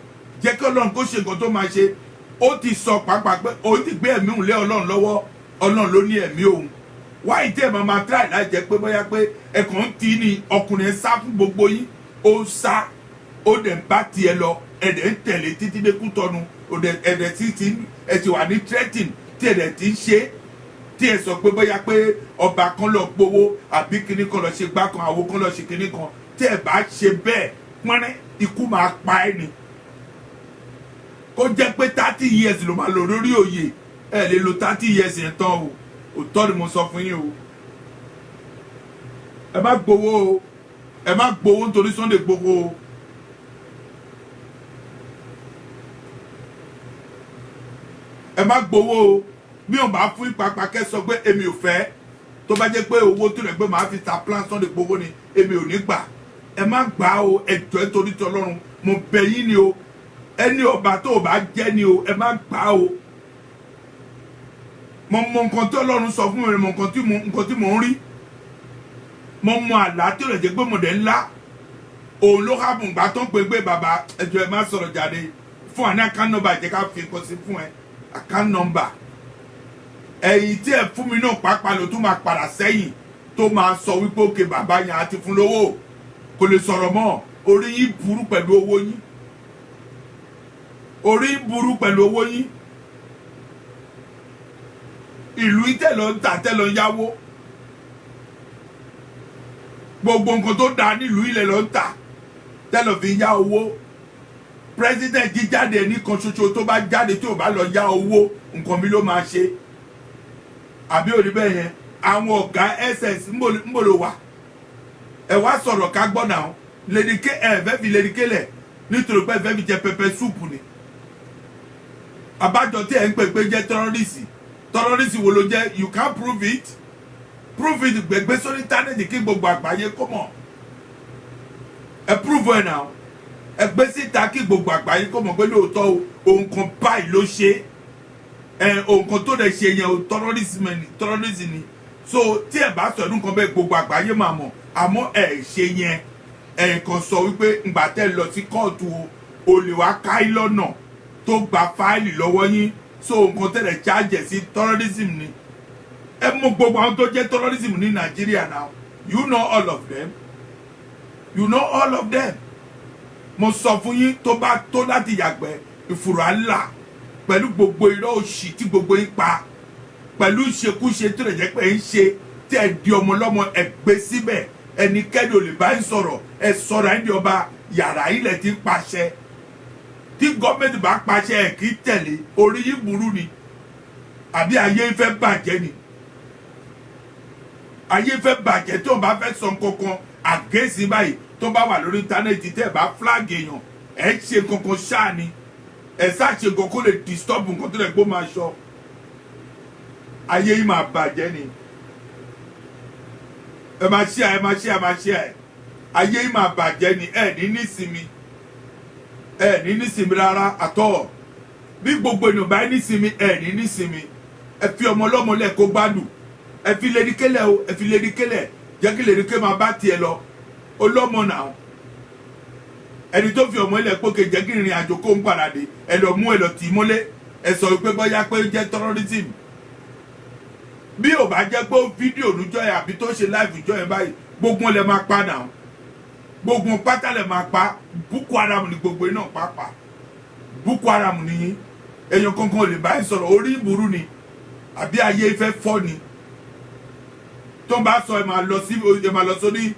jẹ́ kí Ọlọ́run kó ṣe nǹkan tó máa ṣe ó ti sọ pàápàá pé ó ti gbé ẹ̀mí òun lé Ọlọ́run lọ́wọ́ Ọlọ́run ló ní ẹ̀mí òun wáyé tí ẹ máa try láì jẹ́ pé bóyá pé ẹ̀kàn ń tì ní ọkùnrin sá fún gbogbo yín ó sá ó dẹ̀ ń bá tiẹ̀ lọ ẹ̀dẹ̀ ń tẹ̀lé títí dé Kútọ́nù ẹ̀dẹ̀ tí ẹ ti wà ní threatening tí ẹ̀dẹ̀ ti ń ṣe tí ẹ sọ pé bóyá pé ọba kan lọ gbowó àbí kinní kan lọ ṣe gbá kan àwo kan lọ ṣe kinní kan tí ẹ bá ṣe bẹ́ẹ̀ pọ́nrẹ́ ikú máa pa ẹ́ ni kó jẹ́ pé 30 years ló máa lò lórí òye ẹ lè lo 30 years yẹn tán o òótọ́ ni mo sọ fún yín o ẹ má gbowó o ẹ má gbowó nítorí Sunday Igboho o ẹ má gbowó o bí wọn bá fún ìpapà kẹ sọ pé èmi ò fẹ́ tó bá jẹ́ pé owó tó rẹ pé màá fi ta plan Sunday Igboho ni èmi ò ní gbà ẹ má gbà o ẹjọ́ ẹ torí t'Ọlọ́run mo bẹ̀ yín ni o ẹni ọba tó o bá jẹ́ ni o ẹ má gbà o mo mọ nǹkan tí Ọlọ́run sọ fún mi mo nǹkan tí mo ń rí mo mọ àlá tí ó lè jẹ́ pé mo dẹ̀ ńlá òun ló hábùn gbà tó ń pè pé bàbá ẹjọ́ ẹ má sọ̀rọ̀ jáde fún àní account number jẹ́ ká fi nǹkan sí fún ẹ account number ẹ̀yìn tí ẹ fún mi náà pàápàá ló tún máa padà sẹ́yìn tó máa sọ wípé òkè bàbá yẹn àti fún lówó kò lè sọ̀rọ̀ mọ́ orí yín burú pẹ̀lú owó yín orí yín burú pẹ̀lú owó yín ìlú tẹ̀lọ́ ń tà tẹ̀lọ́ ń yáwó gbogbo nǹkan tó dáa nílùú ilẹ̀ ló ń tà tẹ̀lọ́ fi ń yá owó president jíjáde ní kan ṣoṣo tó bá jáde tí ò bá lọ yá owó nǹkan mi ló máa ṣe àbí òní bẹ́ẹ̀ yẹn àwọn ọ̀gá ss ń bò ló wà ẹ wá sọ̀rọ̀ ká gbọ́ náà lédìké ẹ fẹ́ fi lédìké lẹ̀ nítorí pé ẹ fẹ́ fi jẹ pẹpẹ súùpù ni àbájọ tí ẹ ń pè pé jẹ́ tọ́rọ́rìsì wo ló jẹ́ you can't prove it gbẹgbẹ sórí íńtánẹ́ẹ̀tì kí gbogbo àgbáyé kó mọ̀ ẹ prove ẹ náà ẹ gbé síta kí gbogbo àgbáyé kó mọ̀ pé lóòótọ́ ohun kan báyìí ló ṣe ohun kan tó dẹ̀ ṣe yẹn o tọ́rọ́rìsì ni so tí ẹ bá sọ ẹnu kan bẹ́ẹ̀ gbogbo àgbáyé máa mọ̀ àmọ́ ẹ ṣe yẹn ẹ kàn sọ wípé ǹgbà tẹ́ lọ sí kóòtù o lè wá káí lọ́nà tó gba fáìlì lọ́wọ́ yín so nǹkan tẹ́lẹ̀ charge sí terrorism ni ẹ mọ̀ gbogbo àwọn tó jẹ́ terrorism ní Nàìjíríà now you know all of them mo sọ fún yín tó bá tó láti yàgbẹ́ ìfura ńlá pẹ̀lú gbogbo irọ́ òṣì tí gbogbo yín pa pẹ̀lú ìṣekúṣe tó lè jẹ́ pé ń ṣe tí ẹ di ọmọ lọ́mọ ẹ gbé síbẹ̀ ẹnikẹ́ni ò lè bá ń sọ̀rọ̀ ẹ sọ̀rọ̀ ẹ̀ ń di ọba yàrá ilẹ̀ tí ń pàṣẹ tí gọ́ọ̀mẹ̀ntì bá pàṣẹ ẹ̀ kì í tẹ̀lé orí yín burú ni àbí ayé fẹ́ bàjẹ́ ni ayé fẹ́ bàjẹ́ tí o bá fẹ́ sọ kankan àgẹ́sì báyìí tó bá wà lórí íńtánẹ́ẹ̀tì tẹ́ ẹ bá flag èèyàn ẹ ṣe kankan ṣáà ni ẹ ṣáàṣe nǹkan kó lè disturb nǹkan tó lè gbó máa ṣọ ayé yìí máa bàjẹ́ ni ẹ máa ṣe ẹ ayé yìí máa bàjẹ́ ni ẹ ní nísinmi rárá àtọ́ bí gbogbo ènìyàn bá nísinmi ẹ ní nísinmi ẹ fi ọmọ ọlọ́mọ lẹ̀ kó gbádùn ẹ fi lédikélẹ̀ o ẹ fi lédikélẹ̀ jẹ́ kí lédikélẹ̀ máa bá tiẹ̀ lọ ọlọ́mọ náà ẹni tó fi ọmọ ilẹ̀ pókè jẹ́ kí ìrìn àjò kó ń padà dé ẹ lọ mú ẹ lọ tì í mọ́lé ẹ sọ pé bóyá pé jẹ́ terrorism bí ò bá jẹ́ pé fídíò lójọ́ ẹ̀ àbí tó ṣe live ìjọ ẹ̀ báyìí gbogbo lẹ máa pa náà gbogbo pátá lẹ máa pa Boko Haram ní gbogbo iná pàápàá Boko Haram nìyí èèyàn kankan ò lè bá ẹ sọ̀rọ̀ orí ìbúrú ni àbí ayé ìfẹ́ fọ́ ni tó ń bá sọ ẹ máa lọ sórí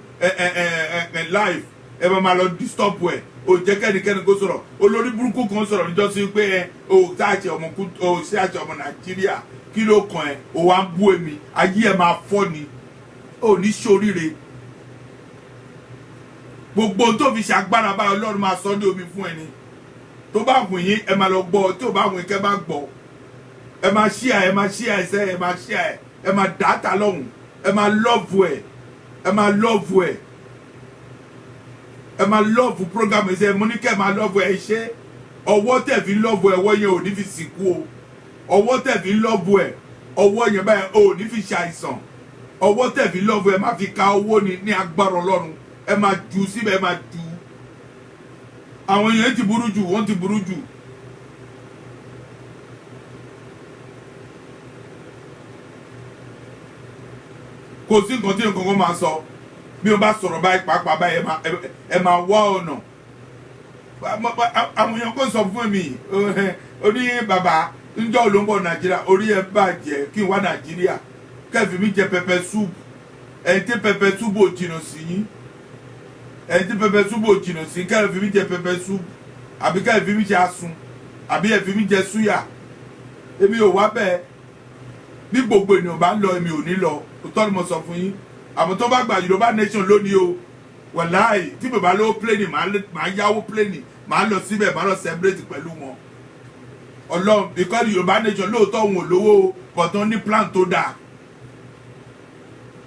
live ẹ máa lọ disturb ẹ o jẹ́ kẹ́nikẹ́ni kó sọ̀rọ̀ olórí burúkú kan sọ̀rọ̀ níjọ́sí pé o ṣe àṣẹ ọmọ Nàìjíríà kí ló kàn ẹ́ o wá ń bú èmi ayé ẹ máa fọ́ ni o ní ṣoríire gbogbo tó fi ṣàgbára báyọ̀ Ọlọ́run máa sọ ní omi fún ẹni tó bá wùn yín ẹ máa lọ gbọ́ tí ò bá wùn kẹ́ bá gbọ́ ẹ máa ṣíà ẹsẹ́ ẹ máa ṣíà ẹ máa dàátà lọ́hùn ẹ máa lọ́ọ̀fù ẹ̀, ẹ máa lọ́ọ̀fù ẹ̀, ẹ máa lọ́ọ̀fù program ẹ̀ ṣe mo ní kẹ́ ẹ máa lọ́ọ̀fù ẹ̀ ṣe ọwọ́ tẹ̀ fi lọ́ọ̀fù ẹ̀ ọwọ́ yẹn ò ní fi sìnkú o ọwọ́ tẹ̀ fi lọ́ọ̀fù ẹ̀ ọwọ́ yẹn báyìí ò ní fi ṣàìsàn ọwọ́ tẹ̀ fi lọ́ọ̀fù ẹ̀ má fi ka owó ní agbára Ọlọ́run ẹ máa jù síbẹ̀ ẹ máa jù àwọn yẹn ti burú jù wọ́n ti burú jù. kò sí nǹkan tí nǹkan kan máa sọ bí wọ́n bá sọ̀rọ̀ báyìí pàápàá báyìí ẹ máa wá ọ̀nà àwọn èèyàn kò sọ fún mi orí bàbá ńjọ́ ló ń bọ̀ Nàìjíríà orí ẹ bàjẹ́ kí n wá Nàìjíríà kẹfì mi jẹ pẹpẹ súùpù ẹni tí pẹpẹ súùpù ò jìnnà sí yín ẹni tí pẹpẹ súùpù ò jìnnà sí kẹfì mi jẹ pẹpẹ súùpù àbí kẹfì mi jẹ asun àbí ẹfì mi jẹ súyà èmi ò wá bẹ́ẹ̀ bí gbogbo ènìyàn bá ń lọ èmi ò ní lọ òótọ́ ni mo sọ fún yín àmọ́ tó bá gba Yorùbá nation lónìí o wàláì tí bàbá lówó pléènì máa yáwó pléènì máa lọ síbẹ̀ máa lọ celebrate pẹ̀lú wọn Ọlọ́run because Yorùbá nation lóòótọ́ òun ò lówó kọ̀tán ní plan tó dáa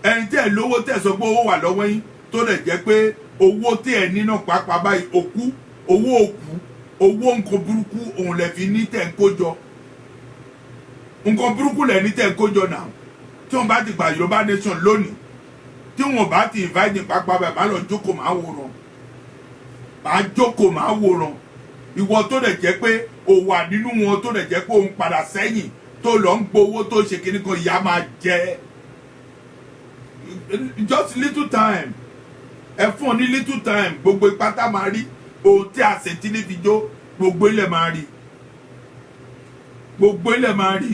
ẹni tí ẹ lówó tẹ̀ sọ pé owó wà lọ́wọ́ yín tó lè jẹ́ pé owó tí ẹ ní náà pàápàá báyìí owó nǹkan burúkú òun lè fi ní tẹ̀ ń kó jọ nǹkan burúkú lẹ̀ ní tẹ̀ ń kó jọ náà tí wọ́n bá ti gba Yorùbá nation lónìí tí wọ́n bá ti invite ní pàápàá báyìí máa lọ jókòó máa wòran máa jókòó máa wòran ìwọ tó lè jẹ́ pé o wà nínú wọn tó lè jẹ́ pé òun padà sẹ́yìn tó lọ ń gbowó tó ṣe kíní kan ìyá máa jẹ just little time ẹ fún ọ ní little time gbogbo ipá tá máa rí ohun tí a ṣe tí ní fi jó gbogbo ilẹ̀ máa rí gbogbo ilẹ̀ máa rí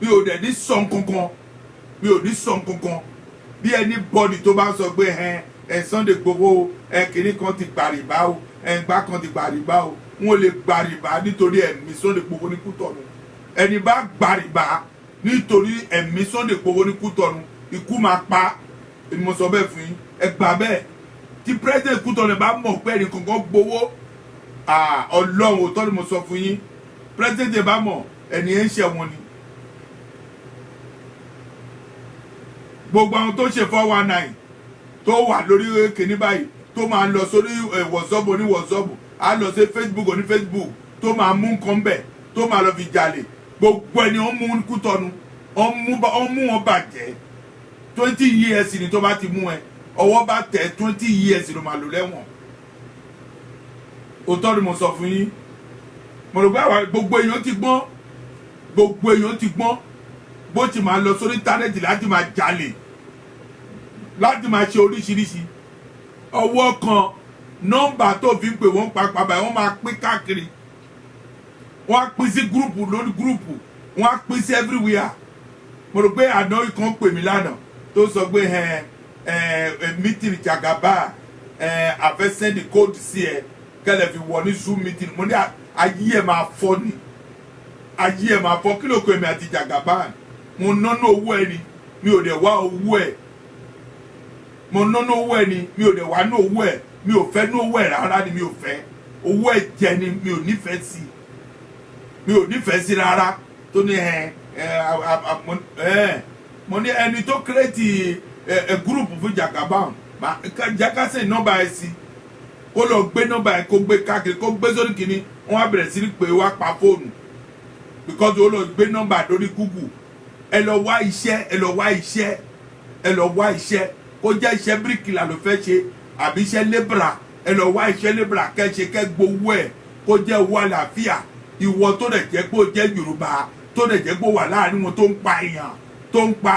mi ò dẹ̀ ní sọ̀n kankan mi ò ní sọ̀n kankan bí ẹni bọ́ọ̀dì tó bá sọ pé ẹ Sunday Igboho ẹ kìíní kan ti gbàrìbá o ẹ gbá kan ti gbàrìbá o wọn lè gbàrìbá nítorí ẹ̀mí Sunday Igboho ní Kútọ̀nù ẹni bá gbàrìbá nítorí ẹ̀mí Sunday Igboho ní Kútọ̀nù ikú máa pa èmi mo sọ bẹ́ẹ̀ fún yín ẹ gbà bẹ́ẹ̀ tí president Kútọ̀nù bá mọ̀ pé ẹnì kankan gbowó Ọlọ́run òótọ́ ni mo sọ fún yín president bá mọ̀ ẹni ẹ̀ ń ṣe wọn ni gbogbo àwọn tó ṣe 419 tó wà lórí kìíní báyìí tó máa lọ sórí WhatsApp oní WhatsApp á lọ sí Facebook oní Facebook tó máa mú nǹkan bẹ̀ tó máa lọ fi jalè gbogbo ẹni ó mú Kútọ̀nù ó mú wọn bàjẹ́ 20 years ni tó bá ti mú ẹ ọwọ́ bá tẹ̀ 20 years ló máa lò lẹ́wọ̀n òótọ́ ni mo sọ fún yín mo rò pé gbogbo èèyàn ti gbọ́n bó ti máa lọ sórí íńtánẹ́ẹ̀tì láti máa jalè láti máa ṣe oríṣiríṣi ọwọ́ kan nọ́mbà tó fi ń pè wọ́n pàápàá báyìí wọ́n máa pín káàkiri wọ́n á pín sí gúrùpù lórí gúrùpù wọ́n á pín sí everywhere mo rò pé àná kan pè mí lánàá tó sọ pé meeting Jagaba àfẹ́ send code sí ẹ kẹlẹ̀ fi wọ ní Zoom meeting mo ní ayé ẹ̀ máa fọ́ ni ayé ẹ̀ máa fọ́ kí ló kọ èmi àti Jagaba mo nánú owó ẹ ni mi ò dẹ̀ wá owó ẹ mo nánú owó ẹ ni mi ò dẹ̀ wá ní owó ẹ mi ò fẹ́ ní owó ẹ rárá ni mi ò fẹ́ owó ẹ jẹ ni mi ò nífẹ̀ẹ́ sí rárá tó ní mo ní ẹni tó kírètì gúrùpù fún Jagaba jákàsẹ̀ nọ́mbà ẹ sí kó lọ gbé nọ́mbà ẹ kó gbé káàkiri kó gbé sórí kìíní wọ́n á bẹ̀rẹ̀ sí ní pé wá pa fóònù because ó lọ gbé nọ́mbà lórí Google ẹ lọ wá iṣẹ́ kó jẹ́ iṣẹ́ bíríkìlà ló fẹ́ ṣe àbí iṣẹ́ lébra ẹ lọ wá iṣẹ́ lébra kẹ́ ṣe kẹ́ gbowó ẹ̀ kó jẹ́ owó àlàáfíà ìwọ tó dẹ̀ jẹ́ pé ó jẹ́ Yorùbá tó dẹ̀ jẹ́ pé ó wà láàrin wọn tó ń pa èèyàn tó ń pa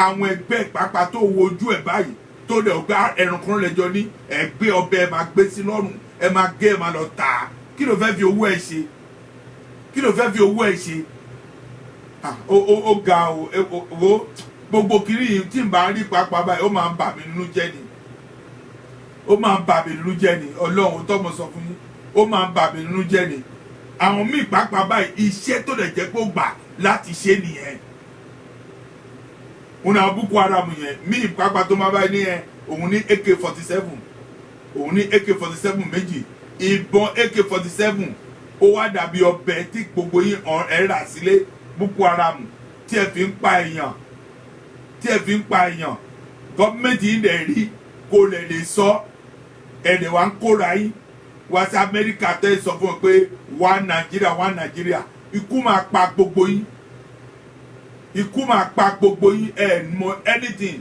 àwọn ẹgbẹ́ pàápàá tó wo ojú ẹ̀ báyìí tó dẹ̀ ọgbà ẹran kan lẹ́jọ́ ní ẹgbẹ́ ọbẹ̀ ẹ máa gbé sí lọ́rùn ẹ máa gé ẹ máa lọ tà á kí ló fẹ́ fi owó ẹ ṣe ó ga o gbogbo kiri yìí tí n bá rí pàápàá báyìí ó máa ń bà mí nínú jẹ́ ni Ọlọ́run tó mọ̀ sọ fún yín ó máa ń bà mí nínú jẹ́ ni àwọn míì pàápàá báyìí iṣẹ́ tó lè jẹ́ pé ó gbà láti ṣe nìyẹn òun náà Boko Haram yẹn míì pàápàá tó máa báyìí ní òun ní AK-47 méjì ìbọn AK-47 ó wá dàbí ọbẹ̀ tí gbogbo yín ẹ̀ rà sílé Boko Haram tí ẹ fi ń pa èèyàn tí ẹ fi ń pa èèyàn gọ́ọ̀mẹ̀ntì yìí dẹ̀ rí kò lè sọ ẹ̀dẹ̀ wa ń kóra yín wá sí Amẹ́ríkà tẹ́ sọ fún ọ pé wá Nàìjíríà ikú máa pa gbogbo yín ikú máa pa gbogbo yín ẹ̀ mọ̀ anything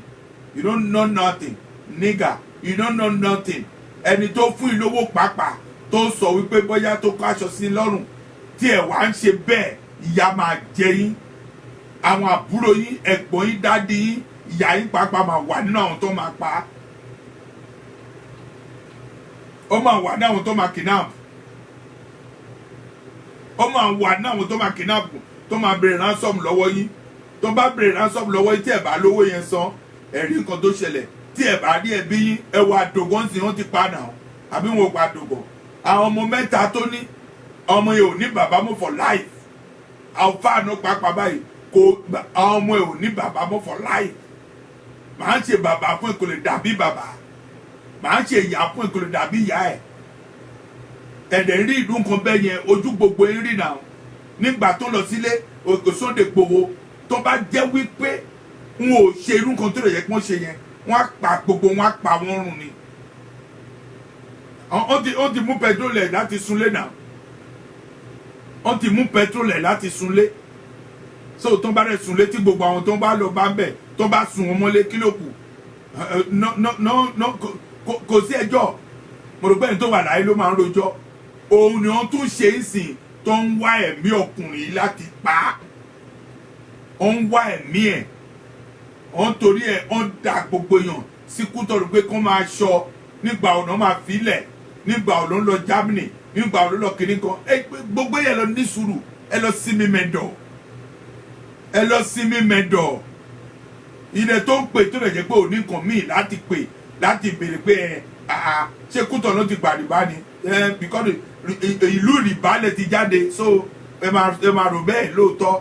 you don't know nothing nigger you don't know nothing ẹni tó fún ìlówó pàápàá tó sọ wípé bóyá tó kó aṣọ sí lọ́rùn tí ẹ̀ wá ń ṣe bẹ́ẹ̀ ìyà máa jẹ yín àwọn àbúrò yín ẹ̀gbọ́n yín dádì yín ìyá yín pàápàá máa wà nínú àwọn tó máa pa á ó máa wà ní àwọn tó máa kidnap ó máa wà ní àwọn tó máa kidnap tó máa béèrè ransom lọ́wọ́ yín tó bá béèrè ransom lọ́wọ́ yín tí ẹ̀ bá lówó yẹn san ẹ̀rí nǹkan tó ṣẹlẹ̀ tí ẹ̀ bá rí ẹbí yín ẹwà àdògán sí wọ́n ti pa náà àbí wọn ò pa àdògán àwọn ọmọ mẹ́ta tó ní ọmọ yẹn ò ní bàbá mọ́ for life àwọn fáànù pàápàá báyìí kò àwọn ọmọ yẹn ò ní bàbá mọ́ for life màá ń ṣe bàbá fún ìkòlè dàbí bàbá màá ń ṣe ìyá fún ìkòlè dàbí ìyá ẹ̀ ẹ̀dẹ̀ rí ìlú nǹkan bẹ́ẹ̀ yẹn ojú gbogbo yín rí náà nígbà tó lọ sílé Sunday Igboho tó bá jẹ́ wípé n ò ṣe irú nǹkan tó lè yẹ kí wọ́n ṣe yẹn wọ́n á pa gbogbo wọn á pa wọ́n run ni wọ́n ti mú petrol ẹ̀ láti sunlé náà wọ́n ti mú petrol ẹ̀ láti sunlé so tó bá rẹ̀ sunlé tí gbogbo àwọn tó bá lọ bá ń bẹ̀ tó bá sun wọn mọ́lé kí ló kù kò sí ẹjọ́ mo rò pé ẹni tó wà láyé ló máa ń rojọ́ òun ni wọ́n tún ṣe é sìn tó ń wá ẹ̀mí ọkùnrin láti pa á ó ń wá ẹ̀mí ẹ̀ ó ń torí ẹ̀ ó ń da gbogbo èèyàn síkú tọrọ pé kó máa ṣọ nígbà ọ̀nà máa filẹ̀ nígbà ọ̀nà ń lọ Germany nígbà ọ̀nà lọ kiri kan gbogbo yẹn lọ ní sùúrù ẹ lọ sinmi mẹ́dọ̀ ilẹ̀ tó ń pè tó lè jẹ́ pé òní nǹkan míì láti pè láti béèrè pé ṣé kútọ̀ ló ti gbà rìbá ni because ìlú rìbá lè ti jáde so ẹ máa rò bẹ́ẹ̀ lóòótọ́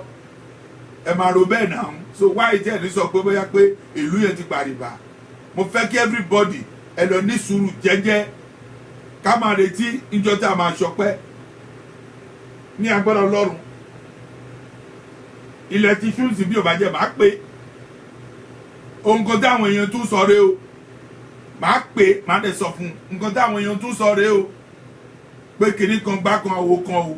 ẹ máa rò bẹ́ẹ̀ náà so why tẹ́ ẹ̀ ní sọ pé bóyá pé ìlú yẹn ti gbà rìbá mo fẹ́ kí everybody ẹ lọ ní sùúrù jẹ́jẹ́ ká máa retí ìjọ tí a máa ṣọpẹ́ ní agbára Ọlọ́run ilẹ̀ ti ṣúùsì bí ò bá jẹ́ máa pé ohun kan táwọn èèyàn tún sọ rèé o máa pè máa dẹ̀ sọ fún nǹkan táwọn èèyàn tún sọ rèé o pé kìnnì kan gbá kan àwo kan o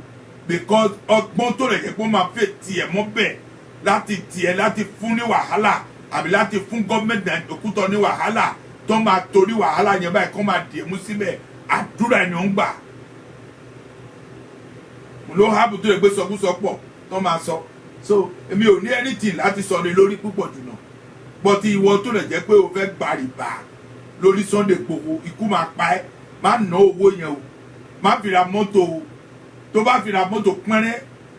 because ọgbọ́n tó rẹ̀ jẹ́ pé ó máa fẹ́ tiẹ̀ mọ́ bẹ́ẹ̀ láti tiẹ̀ láti fún ní wàhálà àbí láti fún gọ́ọ̀mẹ̀ntì Òkútọ̀ ní wàhálà tó máa torí wàhálà yẹn báyìí kó máa dìé mú síbẹ̀ àdúrà ẹni ò ń gbà ló hábù tó lè gbé sọkúsọ pọ̀ tó máa sọ so èmi ò ní anything láti sọ ní lórí púpọ̀ jùlọ bọ́tí ìwọ tó lè jẹ́ pé o fẹ́ gba rìbá lórí Sunday Igboho ikú máa pa ẹ́ má ná owó yẹn o má fi ra mọ́tò o tó bá fi ra mọ́tò pẹ́rẹ́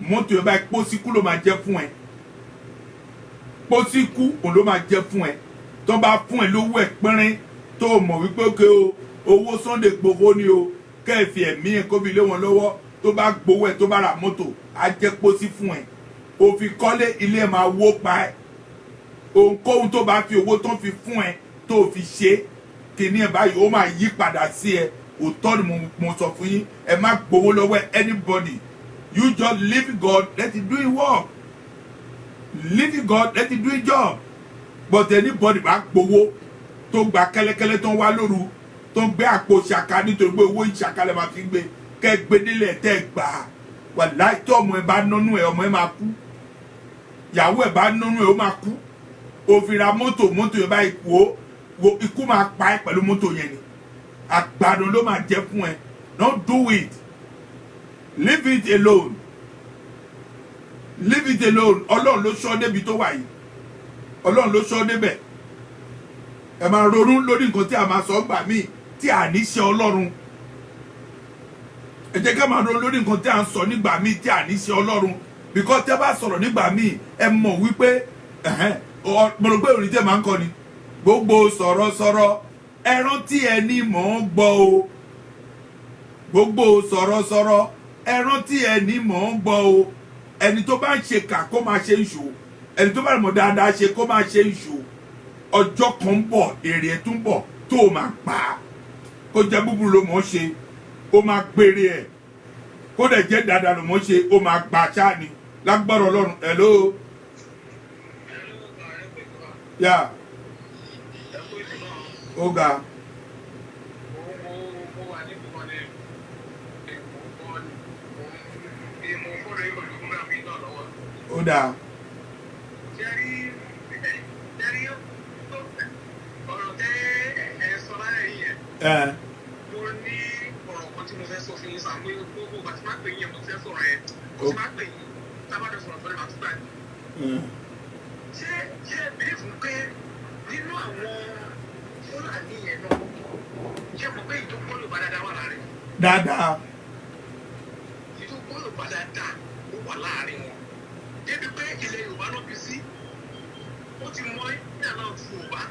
mọ́tò yẹn báyìí pósíkú ló máa jẹ́ fún ẹ pósíkú òun ló máa jẹ́ fún ẹ tó bá fún ẹ lówó ẹ pẹ́rẹ́ tó mọ̀ wípé ókè o owó Sunday Igboho ni o kẹ́ẹ̀fì ẹ̀mí ẹ̀ kó fi lé wọn lọ́wọ́ tó bá gbowó ẹ tó bá ra mọ́tò á jẹ́ pósí fún ẹ òfin kọ́lé ilé ẹ̀ máa wó pa ẹ ohunkóhun tó bá fi owó tó fi fún ẹ tó fi ṣe kìíní ẹ báyìí ó máa yí padà sí ẹ òótọ́ ni mo sọ fún yín ẹ má gbowó lọ́wọ́ anybody you just leave God let him do his work leave God let him do his job but anybody bá gbowó tó gba kẹ́lẹ́kẹ́lẹ́ tó ń wá lóru tó ń gbé àpò ṣàkà nítorí pé owó ìṣàkà lè máa fi gbé kẹ́ gbé nílẹ̀ tẹ́ gbà wà láì tó ọmọ ẹ bá nánú ẹ ọmọ ẹ máa kú ìyàwó ẹ bá nánú ẹ ó máa kú òfin ra mọ́tò yẹn báyìí wo ikú máa pa ẹ́ pẹ̀lú mọ́tò yẹn ni àgbàdo ló máa jẹ́ fún ẹ don't do it leave it alone Ọlọ́run ló sọ débi tó wà yìí Ọlọ́run ló sọ débẹ̀ ẹ máa ronú lórí nǹkan tí a máa sọ gbà míì tí a ní ṣe Ọlọ́run ẹ jẹ́ ká máa ronú lórí nǹkan tí a ń sọ nígbà míì tí a ní ṣe Ọlọ́run because tẹ́ bá sọ̀rọ̀ nígbà míì ẹ mọ̀ wípé mo rò pé òní tẹ́ máa ń kọ́ ni gbogbo sọ̀rọ̀sọ̀rọ̀ ẹran tí ẹni mọ̀ ń gbọ́ o gbogbo sọ̀rọ̀sọ̀rọ̀ ẹran tí ẹni mọ̀ ń gbọ́ o ẹni tó bá ń ṣe kà kó máa ṣe ìṣó ẹni tó bá mọ̀ dáadáa ṣe kó máa ṣe ìṣó ọjọ́ kan ń bọ̀ èrè ẹ̀ tún bọ̀ tó o máa pa á kó jẹ́ búburú ló mọ̀ ọ́ ṣe ó máa gbére ẹ̀ kó dẹ̀ jẹ́ dáadáa ló mọ̀ ọ́ ṣe ó máa gbà ṣáà ni lágbára Ọlọ́run hello. Yeah. Oga. Oda. Dáadáa. Débi pé ilẹ̀ Yorùbá ló bí sí, ó ti mọ ìyá náà ti Yorùbá.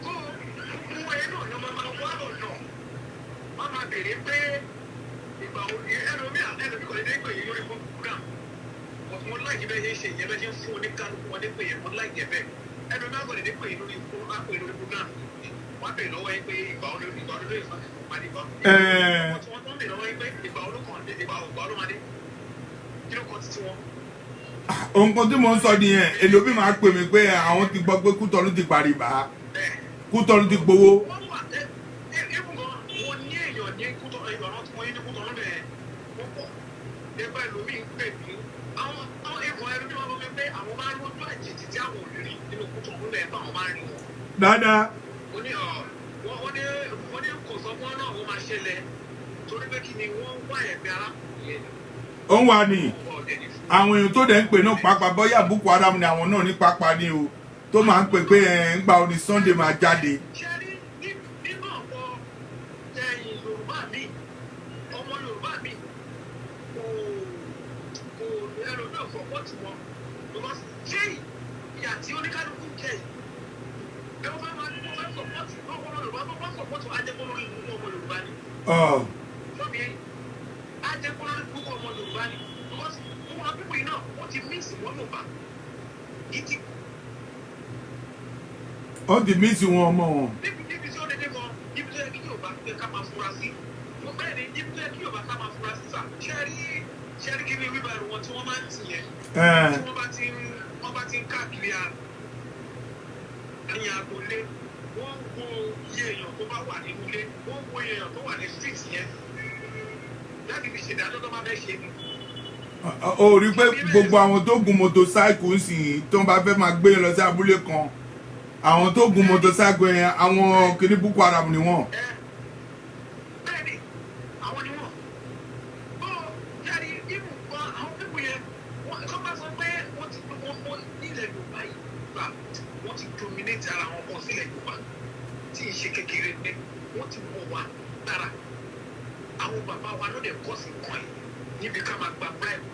Kó mú ẹ náà ló máa wá lọ́nà. Wọ́n máa bèèrè pé ìgbà ẹlòmí kò lè dé pè yín lórí program. Mo láìkí bẹ́ẹ̀ ṣe ìyẹn bẹ́ẹ̀ ṣe ń fún oníkálukú wọn dé pè yẹn, mo láìkí ẹ bẹ́ẹ̀. Ẹlòmí kò lè dé pè yín lórí program. Wọ́n bèèrè lọ́wọ́ yín pé ìgbà olóyè ìpàdé ìgbà. Wọ́n tún bèèrè lọ́wọ́ yín pé ìgbà olókàn nǹkan tí mo ń sọ nìyẹn èlòmí máa pè mí pé àwọn ti gbọ́ pé Kútọ̀nù ti pàrìbà Kútọ̀nù ti gbowó. Dáadáa. wọ́n ní kò sọ fún ọ náà wọ́n máa ṣẹlẹ̀ torí pé kí ni wọ́n wá ẹ̀mí arákùnrin yẹn. Ó ń wà ní àwọn èèyàn tó dẹ̀ ń pè náà pápá bóyá Boko Haram ni àwọn náà ní pápá ní o tó máa ń pè pé ń gba oní Sunday máa jáde. ṣé rí nínú ọ̀pọ̀ ẹ̀yìn Yorùbá mi ọmọ Yorùbá mi kò ẹlòmíì ò fọwọ́ tì wọ́n because ṣé ìyà tí oníkálukú jẹ yìí ẹ wọ́n máa ń sọpọ́tì ọmọ Yorùbá wọ́n sọpọ́tì ajẹ́kọ́ lórí ìlú ọmọ Yorùbá ni. lóbi ajẹ́kọ́ lórí ìlú ọmọ Yorùbá ni because àwọn pípọ̀ iná wọ́n ti mí ìsìn wọ́n Yorùbá ìdí. wọ́n ti mí ìsìn wọn ọmọ wọn. níbi tí ó lè dé gan níbi tó yẹ kí Yorùbá pé ká máa fura sí mo bẹ́ẹ̀ ni níbi tó yẹ kí Yorùbá ká máa fura sí sà ṣẹ́rí kí ni wíwá ẹ̀rù wọn tí wọ́n máa ń tì yẹn tí wọ́n bá ti ń káàkiri àyìn àgbòlé wọ́n wo iye èèyàn tó bá wà nínú ilé wọ́n wo iye èèyàn tó wà ní street yẹn láti fi ṣèdájọ́ tó bá fẹ́ ṣe ni. O rí pé gbogbo àwọn tó gun motorcycle ń sìn tó ń bá fẹ́ máa gbé lọ sí abúlé kan àwọn tó gun motorcycle yẹn àwọn kìíní Boko Haram ni wọ́n. bẹ́ẹ̀ni àwọn ni wọ́n bó jáde ibù kan àwọn pípù yẹn wọ́n bá sọ pé wọ́n ti wọ́n nílẹ̀ Yorùbá yìí gbà wọ́n ti dominate ara wọn kan sílẹ̀ Yorùbá tí ì ṣe kékeré pé wọ́n ti wọ̀ wá dára àwọn bàbá wa ló dẹ̀ kọ́ sí kan yìí níbi ká máa gba bribe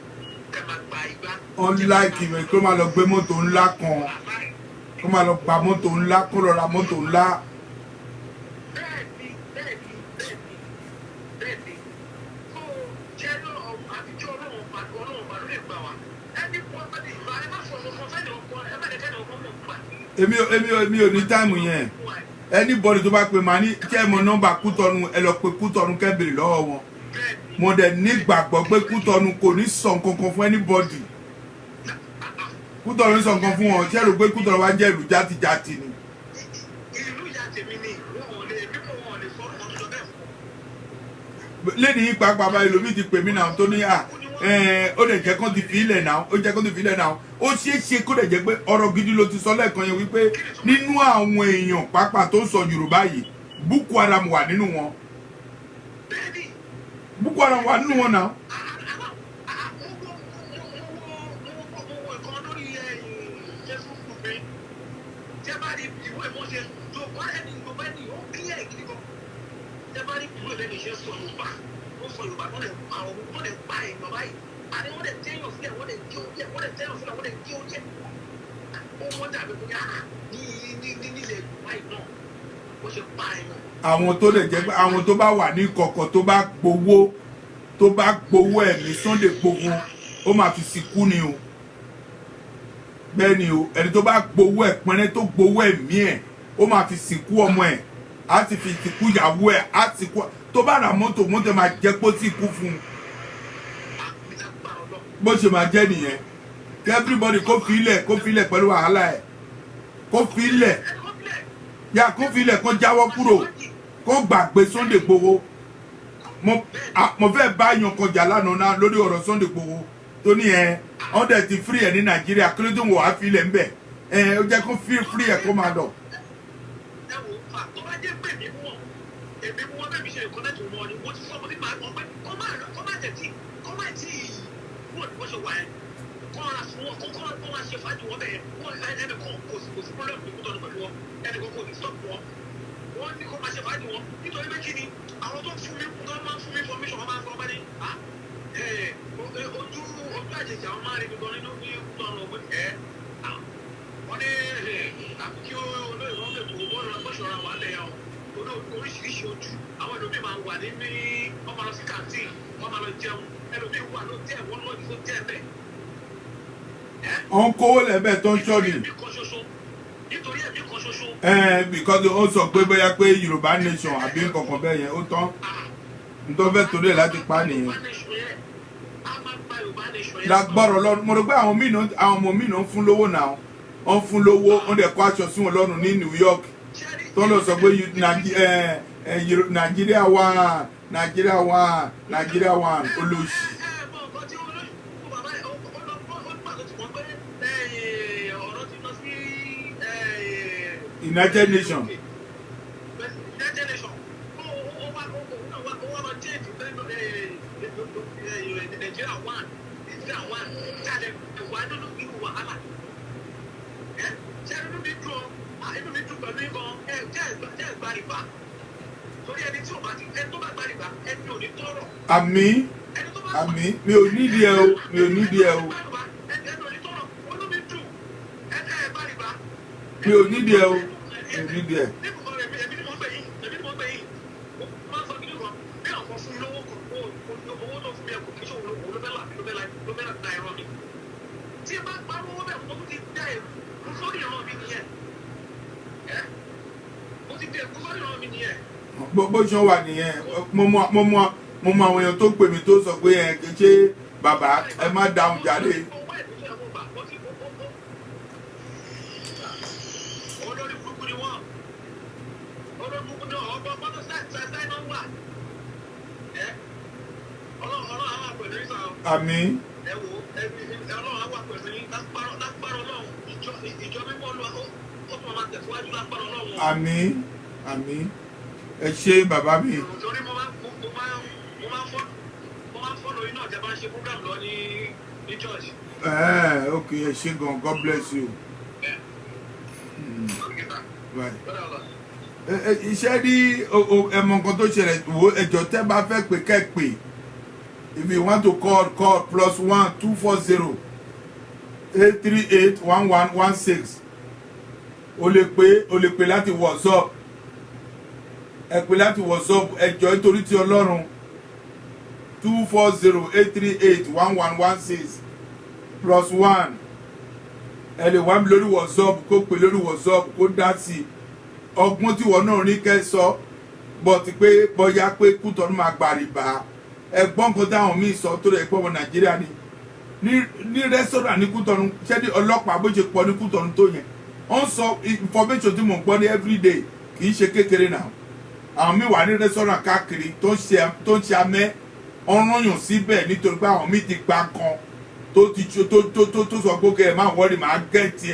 ká máa gba igbá. wọ́n láìkì rẹ̀ kó máa lọ gbé mọ́tò ńlá kan kó máa lọ gba mọ́tò ńlá kó lọ ra mọ́tò ńlá. bẹ́ẹ̀ni kó jẹ́ àbíjọ́ ọlọ́run pàdé ọlọ́run ló lè gbà wá ẹni pọ́n bá ti gbà ẹ má sọ̀rọ̀ kan fẹ́ẹ́ lọ́kọ́ ẹ má dẹ́kẹ́ lọ́kọ́ mọ̀ gbà. èmi ò ní táìmù yẹn anybody tó bá pe màá ní kí ẹ mọ nọ́mbà Kútọ̀nù ẹ lọ pe Kútọ̀nù kẹ́ bèrè lọ́wọ́ wọn mo dẹ̀ nígbàgbọ́ pé Kútọ̀nù kò ní sọ nǹkankan fún anybody Kútọ̀nù sọ nǹkan fún wọn ṣé rò pé Kútọ̀nù wá jẹ́ ìlú játijàti ni. ìlú ìyá tèmi ni wọn ò lè mímọ wọn ò lè sọ ọmọ tó bẹ́ẹ̀ fún. lẹ́ni yín pàápàá báyìí lómi ti pè mí náà tó ní ó lè jẹ́ kó ti fi ilẹ̀ náà ó jẹ́ kó ti fi ilẹ̀ náà ó ṣeé ṣe kó lè jẹ́ pé ọ̀rọ̀ gidi ló ti sọ lẹ́ẹ̀kan yẹn wípé nínú àwọn èèyàn pàápàá tó ń sọ Yorùbá yìí Boko Haram wà nínú wọn Boko Haram wà nínú wọn náà. àwọn tó lè jẹ́ pé àwọn tó bá wà ní kọ̀kọ̀ tó bá gbowó ẹ̀mí Sunday gbogbo ó máa fi sìnkú ni o bẹ́ẹ̀ ni o ẹni tó bá gbowó ẹ̀ pẹ́rẹ́ tó gbowó ẹ̀mí ẹ̀ ó máa fi sìnkú ọmọ ẹ̀ á ti fi sìnkú ìyàwó ẹ̀ á ti kú tó bá ra mọ́tò máa jẹ́ pé ó sì kú fún un bó ṣe máa jẹ́ nìyẹn everybody kó fi ilẹ̀ pẹ̀lú wàhálà ẹ̀ kó fi ilẹ̀ yà kó fi ilẹ̀ kó jáwọ́ kúrò kó gbàgbé Sunday Igboho mo fẹ́ bá yan kọjá lánàá náà lórí ọ̀rọ̀ Sunday Igboho tó ní wọ́n dẹ̀ ti free ẹ̀ ní Nàìjíríà kí ló tó wọ̀ á fi ilẹ̀ ń bẹ̀ ó jẹ́ kó free ẹ̀ kó máa lọ. èmi mú wọn bẹ́ẹ̀ mi ṣe ìkọ́lẹ̀ tó wọn ni mo ti sọ mo ti máa gbọ́ pé kọ́ máa tẹ̀tí kọ́ máa tí wọ́n ní bó ṣe wà ẹ́ kọ́ ra fún wọn kọ́ máa ṣe fàájì wọn bẹ́ẹ̀ wọ́n ẹnì kan kò sí problem tó kútọ́ pẹ̀lú wọn ẹnì kan kò ní stop wọn wọ́n ní kọ́ máa ṣe fàájì wọn nítorí pé kí ni àwọn tó fún mi tó máa ń fún mi information wọn máa ń sọ pé ní ojú àjèjì àwọn máa rí mi gan nínú ní kútọ́ ọ̀rọ̀ pé wọ́n ní àbíkí olóyè wọn lè tó wọ́n lọ gbọ́sọ̀rọ̀ àwọn àlẹ́ yà wọn oríṣiríṣi ojú àwọn ẹlòmíì máa wà ní wọ́n máa lọ sí kàntíìn wọ́n máa lọ jẹun ẹlòmíì wà ló tẹ̀ wọ́n lọ́ọ̀dì tó tẹ̀ bẹ́ẹ̀. wọ́n kówó lẹ́bẹ̀ẹ́ tó ń ṣọ́ọ̀dì. nítorí ẹ̀mí kan ṣoṣo. because ó sọ pé bóyá pé Yorùbá nation àbí nǹkankan bẹ́ẹ̀ yẹn ó tán nítorí fẹ́ torí ẹ̀ láti pa nìyẹn. lágbára Ọlọ́run mo rò pé àwọn ọmọ mi náà ń fún lówó náà wọ́n fún lówó wọ́n dẹ̀ kó aṣọ sí wọn lọ́rùn ní New York tó lọ sọ pé Nàìjíríà wà olóṣì. United Nations. Àmín mi ò nídìí ẹ o mi ò nídìí ẹ o mi ò nídìí ẹ o mi ò nídìí ẹ. bó ṣe wà nìyẹn mo mọ àwọn èèyàn tó pè mí tó sọ pé kì í ṣe bàbá ẹ má dáhùn jáde. Àmín. Àmín àmín ẹ ṣé bàbá mi. Ok ẹ ṣé gan, God bless you. Iṣẹ́ ní ẹmọ nǹkan tó ṣẹlẹ̀ wo ẹjọ́ tẹ́ bá fẹ́ pé kẹ́ pè. If you want to call +1 240 838 1116. O lè pè láti WhatsApp. Ẹ pè láti WhatsApp ẹjọ́ nítorí ti Ọlọ́run 240 838 1116 +1. Ẹ lè wá mi lórí WhatsApp kó pè lórí WhatsApp kó dá sí ọgbọ́n tí wọ́n náà rí kẹ́ sọ bọ́ ti pé bọ́yá pé Kútọ́nù máa gbàrìbà ẹgbọ́n kan táwọn míì sọ tó rẹ̀ pọ̀ ọmọ Nàìjíríà ní rẹ́sọ̀rà ní Kútọ́nù ṣẹ́ni ọlọ́pàá bó ṣe pọ̀ ní Kútọ́nù tó yẹn wọ́n sọ information tí mò ń gbọ́ ní everyday kì í ṣe kékeré náà àwọn míì wà ní rẹ́sọ̀rà káàkiri tó ń ṣe amẹ́ ọ̀ranyàn síbẹ̀ nítorí pé àwọn míì ti gba kan tó sọ pé kẹ́ ẹ má wọ́ọ̀rì máa gẹ̀ẹ́tì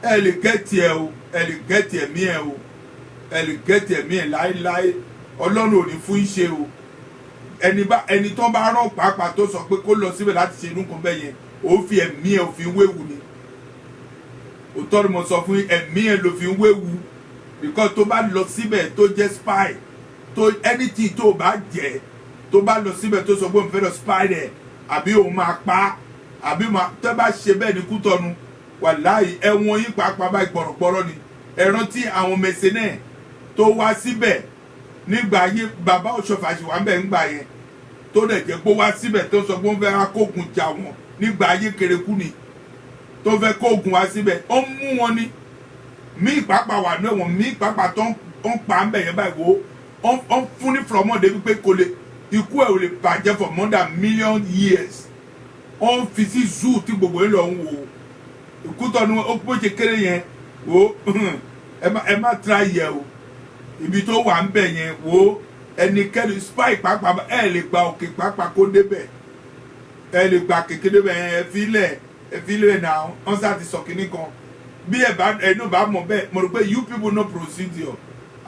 ẹ lè gẹ̀ẹ́tì ẹ o ẹ lè gẹ̀ẹ́tì ẹ̀mí ẹ o ẹ lè gẹ̀ẹ́tì ẹ̀mí ẹ láéláé Ọlọ́run ò ní fún ṣe o ẹni tó bá rán pàápàá tó sọ pé kó lọ síbẹ̀ láti ṣe inú kan bẹ́ẹ̀ yẹn ó fi ẹ̀mí ẹ òfin wéwu ni òótọ́ ni mo sọ fún ẹ̀mí ẹ lòfin wéwu because tó bá lọ síbẹ̀ tó jẹ́ spy tó anything tó bá jẹ́ tó bá lọ síbẹ̀ tó sọ pé òun fẹ́ lọ spy rẹ̀ àbí òun máa pa àbí tó bá ṣe bẹ́ẹ̀ ní Kútọ́nù wàláhì ẹ̀wọ̀n yín pàápàá bá gbọ̀rọ̀gbọ̀rọ̀ ni ẹ rántí àwọn mẹsẹ̀nẹ̀ tó wá síbẹ̀ nígbà ayé bàbá Ọ̀ṣọ́fà ṣì wà ń bẹ̀ ńgbà yẹn tó dẹ̀ jẹ́ pé wá síbẹ̀ tó sọ pé ó fẹ́ kógun jà wọ́n nígbà ayé Kérékù ni tó fẹ́ kógun wá síbẹ̀ ó mú wọn ni mí pàápàá wà náà wọn mí pàápàá tó ń pa ń bẹ̀ yẹn báyìí wo ó ń fún ní fúlọ́mọ́ débi pé kò lè ikú ẹ̀ ò lè bàjẹ́ for more than million years wọ́n fi sí zoo tí gbogbo yín lọ ń wò Kútọ̀nù ó bó ṣe kéré yẹn wò ẹ má tra yẹ o ibi tó wà ń bẹ̀ yẹn wò ẹnikẹ́ni spy pàápàá ẹ lè gba òkè pàápàá kó débẹ̀ ẹ lè gba kékeré débẹ̀ yẹn ẹ fi lẹ̀ náà wọ́n sá ti sọ kínní kan bí ẹnu bá mọ̀ bẹ́ẹ̀ mo rò pé you people no procedure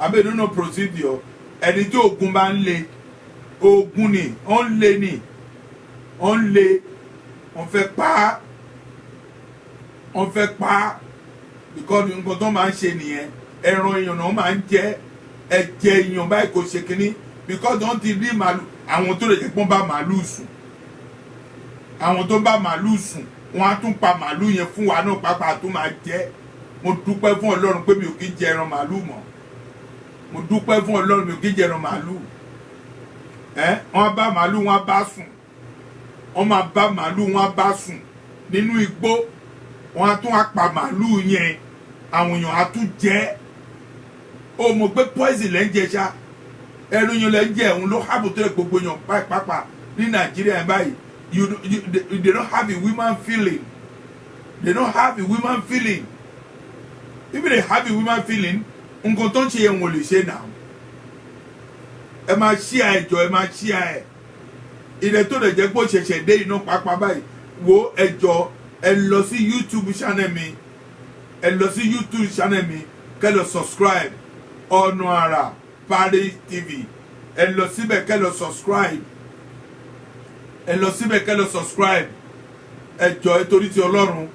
abẹ́ẹ̀dún no procedure ẹni tí ogun bá ń le ogun ni ó ń le ni ó ń le wọ́n fẹ́ pa because nǹkan tó máa ń ṣe nìyẹn ẹran èèyàn náà máa ń jẹ ẹ̀jẹ̀ èèyàn báyìí kò ṣe kínní because wọ́n ti rí màálù àwọn tó lè jẹ́ pọ́n bá màálù sùn àwọn tó bá màálù sùn wọ́n á tún pa màálù yẹn fún wa náà pàápàá tó máa jẹ mo dúpẹ́ fún Ọlọ́run pé mi ò kí jẹ ẹran màálù mọ́ mo dúpẹ́ fún Ọlọ́run mi ò kí jẹ ẹran màálù wọ́n bá màálù wọ́n bá sùn wọ́n máa bá màálù wọ́n bá sùn nínú igbó wọ́n á tún pa màálù yẹn àwọn èèyàn á tún jẹ ó mọ̀ pé poison lẹ́ ń jẹ ṣá ẹrú yẹn lẹ́ ń jẹ òun ló hábò tó lè gbogbo èèyàn pàápàá ní Nàìjíríà yẹn báyìí they don't have a woman feeling they don't have a woman feeling if they have a woman feeling nǹkan tó ń ṣe yẹn wọ́n lè ṣe náà ẹ máa ṣí ẹjọ ẹ máa ṣí ẹ ilẹ̀ tó lè jẹ́ pé ó ṣẹ̀ṣẹ̀ dé iná pápá báyìí wo ẹjọ ẹ lọ sí YouTube channel mi kẹ́ lọ subscribe Ọ̀nà Àrà Paris TV ẹ lọ síbẹ̀ kẹ́ lọ subscribe ẹjọ ẹ torí ti Ọlọ́run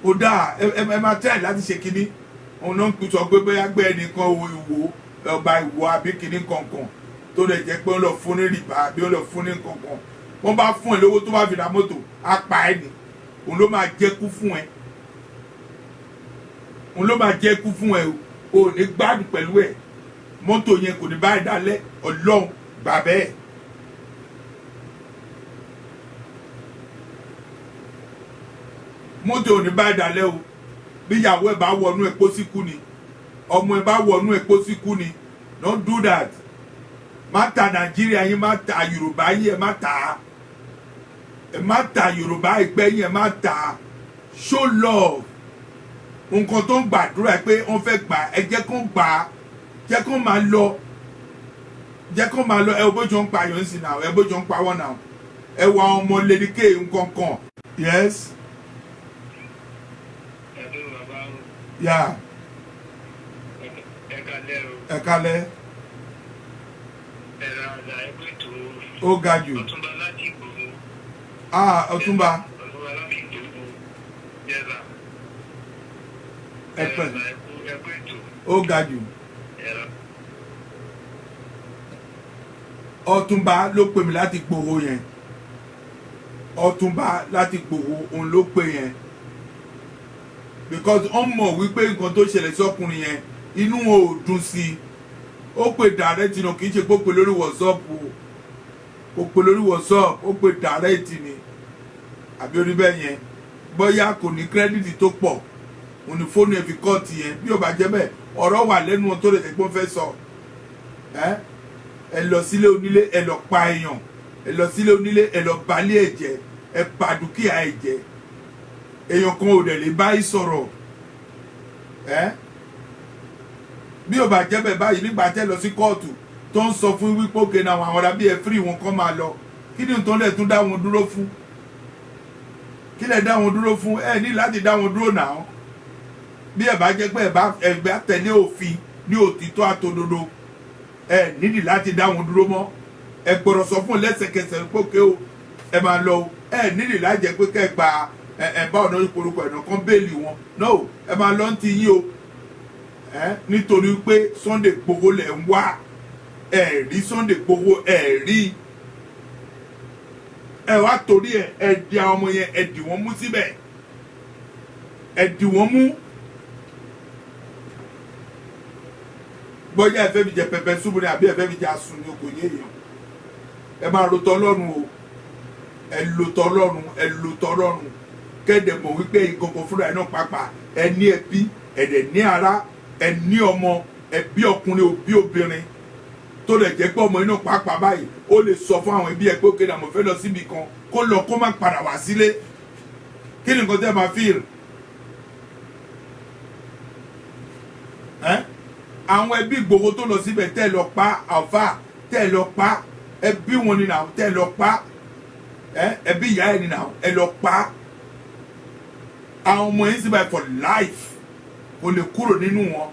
ó dáa ẹ máa try láti ṣe kínní òun náà ń pè sọ pé bóyá gbé ẹnìkan ìwò ọba ìwò àbí kínní kankan tó lè jẹ́ pé ó lọ fún ní rìbá àbí ó lọ fún ní kankan wọ́n bá fún ẹ lówó tó bá fi ra mọ́tò á pa ẹ ní òun ló máa jẹ́kú fún ẹ o ò ní gbádùn pẹ̀lú ẹ mọ́tò yẹn kò ní báyìí dálẹ̀ Ọlọ́run gbà bẹ́ẹ̀. mọ́tò ò ní báyìí dálẹ̀ o bí ìyàwó ẹ bá wọnú epo síkú ni ọmọ ẹ bá wọnú epo síkú ni don't do that má ta Nàìjíríà yín má ta Yorùbá yín ẹ má ta Yorùbá ẹgbẹ́ yín ẹ má ta show love nǹkan tó ń gbàdúrà pé wọ́n fẹ́ gbà ẹ jẹ́ kó gbà jẹ́ kó máa lọ ẹ bójú ń pa yọ̀ ń sìn náà ẹ bójú ń pa wọ́n náà ẹ wà ọmọ lédíkè nǹkan kan yes. Yeah. Ẹ kálẹ́. Ó ga jù. Ọ̀túnba. Ẹ pẹ̀. Ó ga jù. Ọ̀túnba ló pè mí láti Gbòho yẹn. Ọ̀túnba láti Gbòho òun ló pè yẹn. Because wọ́n mọ̀ wípé nǹkan tó ṣẹlẹ̀ sí ọkùnrin yẹn inú wọn ò dùn sí i ó pè direct náà kì í ṣe pé ó pè lórí WhatsApp ó pè lórí WhatsApp ó pè direct ni àbí orí bẹ́ẹ̀ yẹn bóyá kò ní kírẹ́dìtì tó pọ̀ òun ní fóònù ẹ̀ fi kọ́ọ̀tì yẹn bí ó bá jẹ́ bẹ́ẹ̀ ọ̀rọ̀ wà lẹ́nu wọn tó lè tẹ́gbọ́n fẹ́ sọ ẹ lọ sílé onílé ẹ lọ pa èèyàn ẹ lọ sílé onílé ẹ lọ balẹ̀ ẹ̀jẹ̀ ẹ pa dúkìá ẹ̀jẹ̀ èèyàn kan ò dẹ̀ lè báyìí sọ̀rọ̀ bí ó bá jẹ́ bẹ́ẹ̀ báyìí nígbà tẹ́ lọ sí kóòtù tó ń sọ fún wípé òkè náà àwọn ará bí ẹ fírì wọn kọ́ máa lọ kí ni tó lẹ̀ tún dá wọn dúró fún kí lẹ̀ dá wọn dúró fún ẹ ní láti dá wọn dúró náà bí ẹ bá jẹ́ pé ẹ bá tẹ̀lé òfin ní òtítọ́ àtòdodo ẹ nídìí láti dá wọn dúró mọ́ ẹ gbọ́dọ̀ sọ fún lẹ́sẹ̀kẹsẹ̀ pé òkè o ẹ máa lọ ẹ nídìí láti jẹ́ pé kẹ́ gba ẹ bá ọ̀nà ìpolówó ẹ̀nà kan béèlì wọn no ẹ máa lọ ti yín o nítorí pé Sunday Igboho lẹ̀ ń wá ẹ rí Sunday Igboho ẹ rí ẹ wá torí ẹ di àwọn ọmọ yẹn ẹ dì wọ́n mú síbẹ̀ ẹ dì wọ́n mú bóyá ẹ fẹ́ fi jẹ pẹpẹ súnmù ni àbí ẹ fẹ́ fi jẹ asun ni kò yé èèyàn ẹ máa ro tọlọ́run o ẹ lo tọlọ́run kẹ́dẹ̀ mọ̀ wípé ìkọ̀kọ̀ fúnra ẹ̀ náà pàápàá ẹ ní ẹbí ẹ̀dẹ̀ ní ará ẹ ní ọmọ ẹbí ọkùnrin òbí obìnrin tó lè jẹ́ pé ọmọ inú pàápàá báyìí ó lè sọ fún àwọn ẹbí ẹ pé ó kéde àmọ́ fẹ́ lọ síbi kan kó lọ kó má padà wá sílé kí ni nǹkan tẹ́ máa feel àwọn ẹbí Ìgbòho tó lọ síbẹ̀ tẹ́ lọ pa àfà tẹ́ lọ pa ẹbí wọn ni náà tẹ́ lọ pa ẹbí ìyá ẹ ni náà ẹ lọ pa àwọn ọmọ yẹn síbẹ̀ for life kò lè kúrò nínú wọn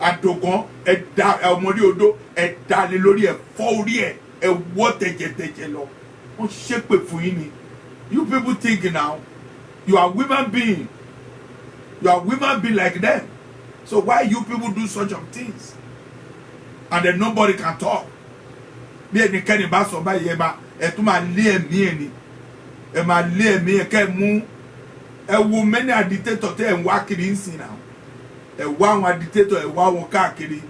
àdògán ẹ̀dá ọmọdé odó ẹ̀dá lé lórí ẹ̀ fọ́ orí ẹ̀ ẹ̀ wọ́ tẹ̀jẹ̀tẹ̀jẹ̀ lọ wọ́n ṣépè fún yín ni you people think now you are women being like them so why you people do such of things and then nobody can talk bí ẹnikẹ́ni bá sọ báyìí ẹ tún máa lé ẹ̀mí ẹ̀ ni ẹ máa lé ẹ̀mí ẹ̀ kẹ́ ẹ mú ẹ wo many a dictator tẹ́ ẹ̀ ń wá kiri ń sìn náà ẹ wá àwọn dictator ẹ wá wọn káàkiri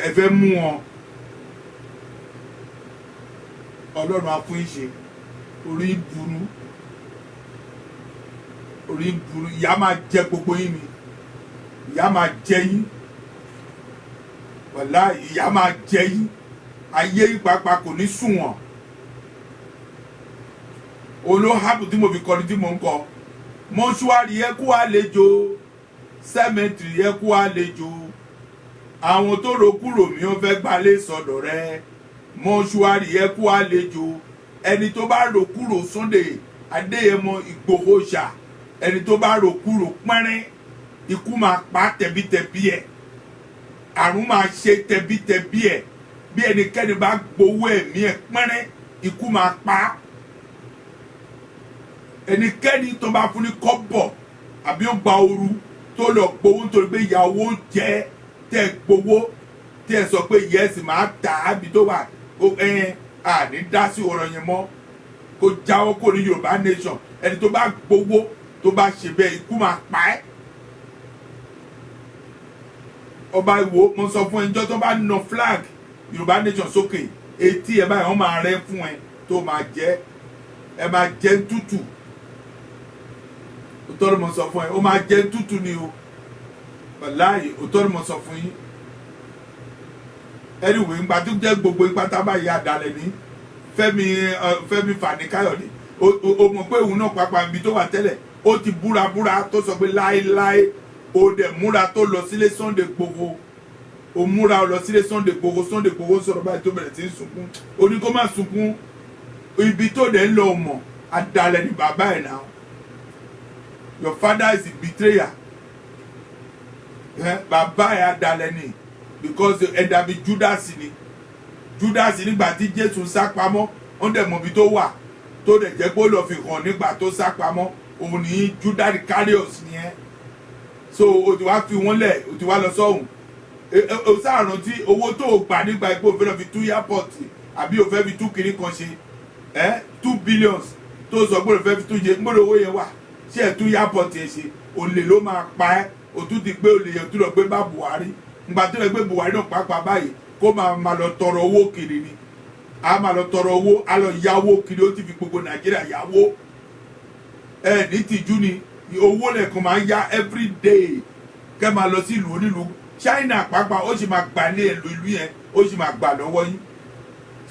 ẹ fẹ́ mú wọn Ọlọ́run á fún yín ṣe orí burú ìyá máa jẹ gbogbo yín ni ìyá máa jẹ yín wàlá ìyá máa jẹ yín ayé ìpapà kò ní sunwọ̀n olóhàbù tí mo fi kọrin tí mo ń kọ mọ́ṣúárì yẹ kó àlejò sẹ́mẹ̀tìrì yẹ kó àlejò àwọn tó ro kúrò mi ó fẹ́ gbalé sọ́dọ̀ rẹ mọ́ṣúárì yẹ kó àlejò ẹni tó bá ro kúrò Sunday Adéyẹmọ Ìgbòho ṣá ẹni tó bá ro kúrò pẹ́rín ikú máa pa tẹ̀bítẹ̀bí ẹ̀ àrùn máa ṣe tẹ̀bítẹ̀bí ẹ̀ bí ẹnikẹ́ni bá gbowó ẹ̀mí ẹ̀ pẹ́rín ikú máa pa á ẹnikẹ́ni tó bá fún ní kọ́bọ̀ àbí ó gba ooru tó lọ gbowó nítorí pé ìyàwó jẹ́ tẹ́ gbowó tẹ́ sọ pé yẹ́sì máa tà á bí tó wà àní dá sí ọ̀rọ̀ yẹn mọ́ kó jáwọ́ kó ní Yorùbá nation ẹni tó bá gbowó tó bá ṣe bẹ́ẹ̀ ikú máa pa ẹ́ ọba Ìwó mo sọ fún ẹjọ́ tó bá na flag Yorùbá nation sókè etí ẹ báyìí wọ́n máa rẹ́ fún ẹ tó máa jẹ́ ẹ máa jẹ́ tútù òtọ́rọ̀ mọ̀ sọ fún ẹ ó máa jẹ́ tútù ni o wàláhì òtọ́rọ̀ mọ̀ sọ fún yín anyway ńgbà tó jẹ́ gbogbo ipá tá a bá yà dalẹ̀ ní Fẹ́mi Fani Káyọ̀dé o mọ̀ pé òun náà pàápàá ibi tó wà tẹ́lẹ̀ ó ti búra tó sọ pé láéláé o dẹ̀ múra tó lọ sílé Sunday Igboho o múra lọ sílé Sunday Igboho sọ̀rọ̀ báyìí tó bẹ̀rẹ̀ sí í sunkún o ní kó má sunkún ibi tó dẹ̀ ń lọ mọ̀ adalẹ̀ ni bàbá ẹ̀ náà your father is a betrayer bàbá ẹ̀ adalẹ̀ ni because ẹ̀dà bíi Judas nígbà tí Jésù sá pamọ́ wọ́n dẹ̀ mọ̀ ibi tó wà tó dẹ̀ jẹ́ pé ó lọ fi hàn nígbà tó sá pamọ́ òun ní Judas Iscariot nìyẹn so o ti wá fi wọ́n lẹ̀ o ti wá lọ sọ́hùn o sáàrùn tí owó tó o gbà nígbà pé o fẹ́ lọ fi tú airport àbí o fẹ́ fi tú kiri kan ṣe 2 billion tó sọ pé o fẹ́ fi tú ṣe gbọ́dọ̀ owó yẹn wà ṣé ẹ̀ tú airport yẹn ṣe olè ló máa pa ẹ́ o tún ti gbé olè yẹn o tún lọ gbé bá Buhari ngbà tó lọ gbé Buhari náà pàápàá báyìí kó máa lọ tọrọ owó kiri ni a máa lọ tọrọ owó a lọ yáwó kiri ó ti fi gbogbo Nàìjíríà yáwó ní tìjú ni owó lẹ́ẹ̀kan máa ń yá every day kẹ́ máa lọ sí ìlú onílùú China pàápàá ó sì máa gbà ní ìlú yẹn ó sì máa gbà lọ́wọ́ yín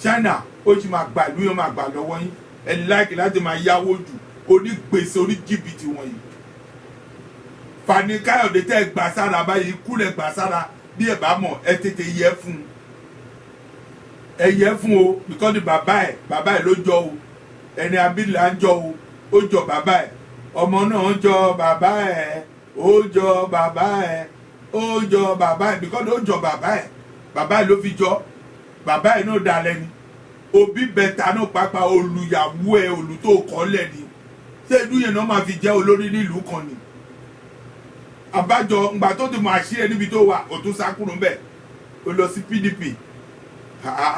China ó sì máa gbà ìlú yẹn máa gbà lọ́wọ́ yín ẹ láìkì láti máa yáwó jù onígbèsè oníjìbìtì wọ̀nyí Fani Káyọ̀dé tẹ́ gbà sára báyìí kúlẹ̀ gbà sára bí ẹ bá mọ̀ ẹ tètè yẹ fún o because bàbá ẹ̀ ló jọ o ẹni abílà ń jọ o ó jọ bàbá ẹ̀ ọmọ náà ń jọ bàbá ẹ̀ ó jọ bàbá ẹ̀ ó jọ bàbá ẹ̀ because ó jọ bàbá ẹ̀ ló fi jọ bàbá ẹ̀ náà dalẹ̀ ni òbí bẹ̀tà náà pàápàá olùyàwó ẹ̀ olùtó kọ́lẹ̀ ni ṣé ìlú yẹn náà máa fi jẹ́ olórí nílùú kan ni àbájọ ngbà tó ti mọ àṣírí níbi tó wà ó tún sá kúrò ńbẹ̀ ó lọ sí PDP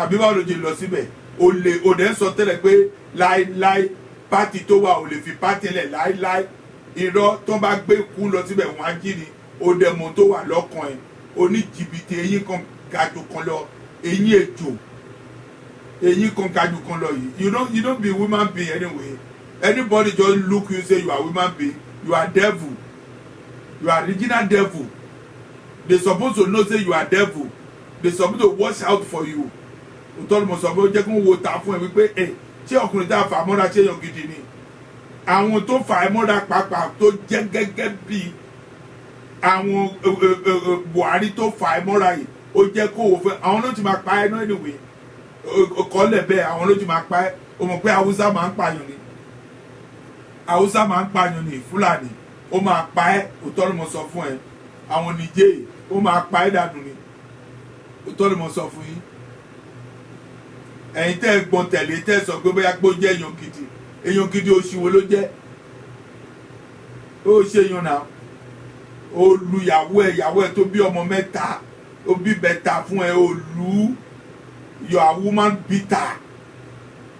àbí báwo ló ti lọ síbẹ̀ ó dẹ̀ ń sọ tẹ́lẹ̀ pé láéláé pátì tó wà ò lè fi pátì lẹ̀ láéláé irọ́ tó bá gbé kú lọ síbẹ̀ wọ́n á jí ni ó dẹ̀ mọ̀ tó wà lọ́kàn ẹ̀ oníjìbìtì eyín kan gajù kan lọ eyín ejò eyín kan gajù kan lọ yìí you don't be human being anyway anybody just look you say you are human being you are devil. You are original devil. They supposed to know say you are devil. they suppose to watch out for you òótọ́ ni mo sọ pé ó jẹ́ kó wo ta fún ẹ wípé ẹ ṣé ọkùnrin tá a fà mọ́ra ṣé èèyàn gidi ni àwọn tó fà ẹ mọ́ra pàápàá tó jẹ́ gẹ́gẹ́ bí àwọn Buhari tó fà ẹ mọ́ra yìí ó jẹ́ kó o fẹ́ àwọn ló ti máa pa ẹ náà anyway kọ́lẹ̀ bẹ́ẹ̀ àwọn ló ti máa pa ẹ o mọ̀ pé Haúsá máa ń pààyàn ni Haúsá máa ń pààyàn ni Fúlàní ó máa pa ẹ òótọ́ ni mo sọ fún ẹ àwọn nìjẹ́ ó máa pa ẹ dànù ni òótọ́ ni mo sọ fún yín ẹ̀yin tẹ́ ẹ gbọ́n tẹ̀lé tẹ́ ẹ sọ pé bóyá pé ó jẹ́ èèyàn gidi òṣìwò ló jẹ́ ó ṣe èèyàn náà ó lu ìyàwó ẹ tó bí ọmọ mẹ́ta ó bí bẹ́ta fún ẹ ó lu you are woman bitter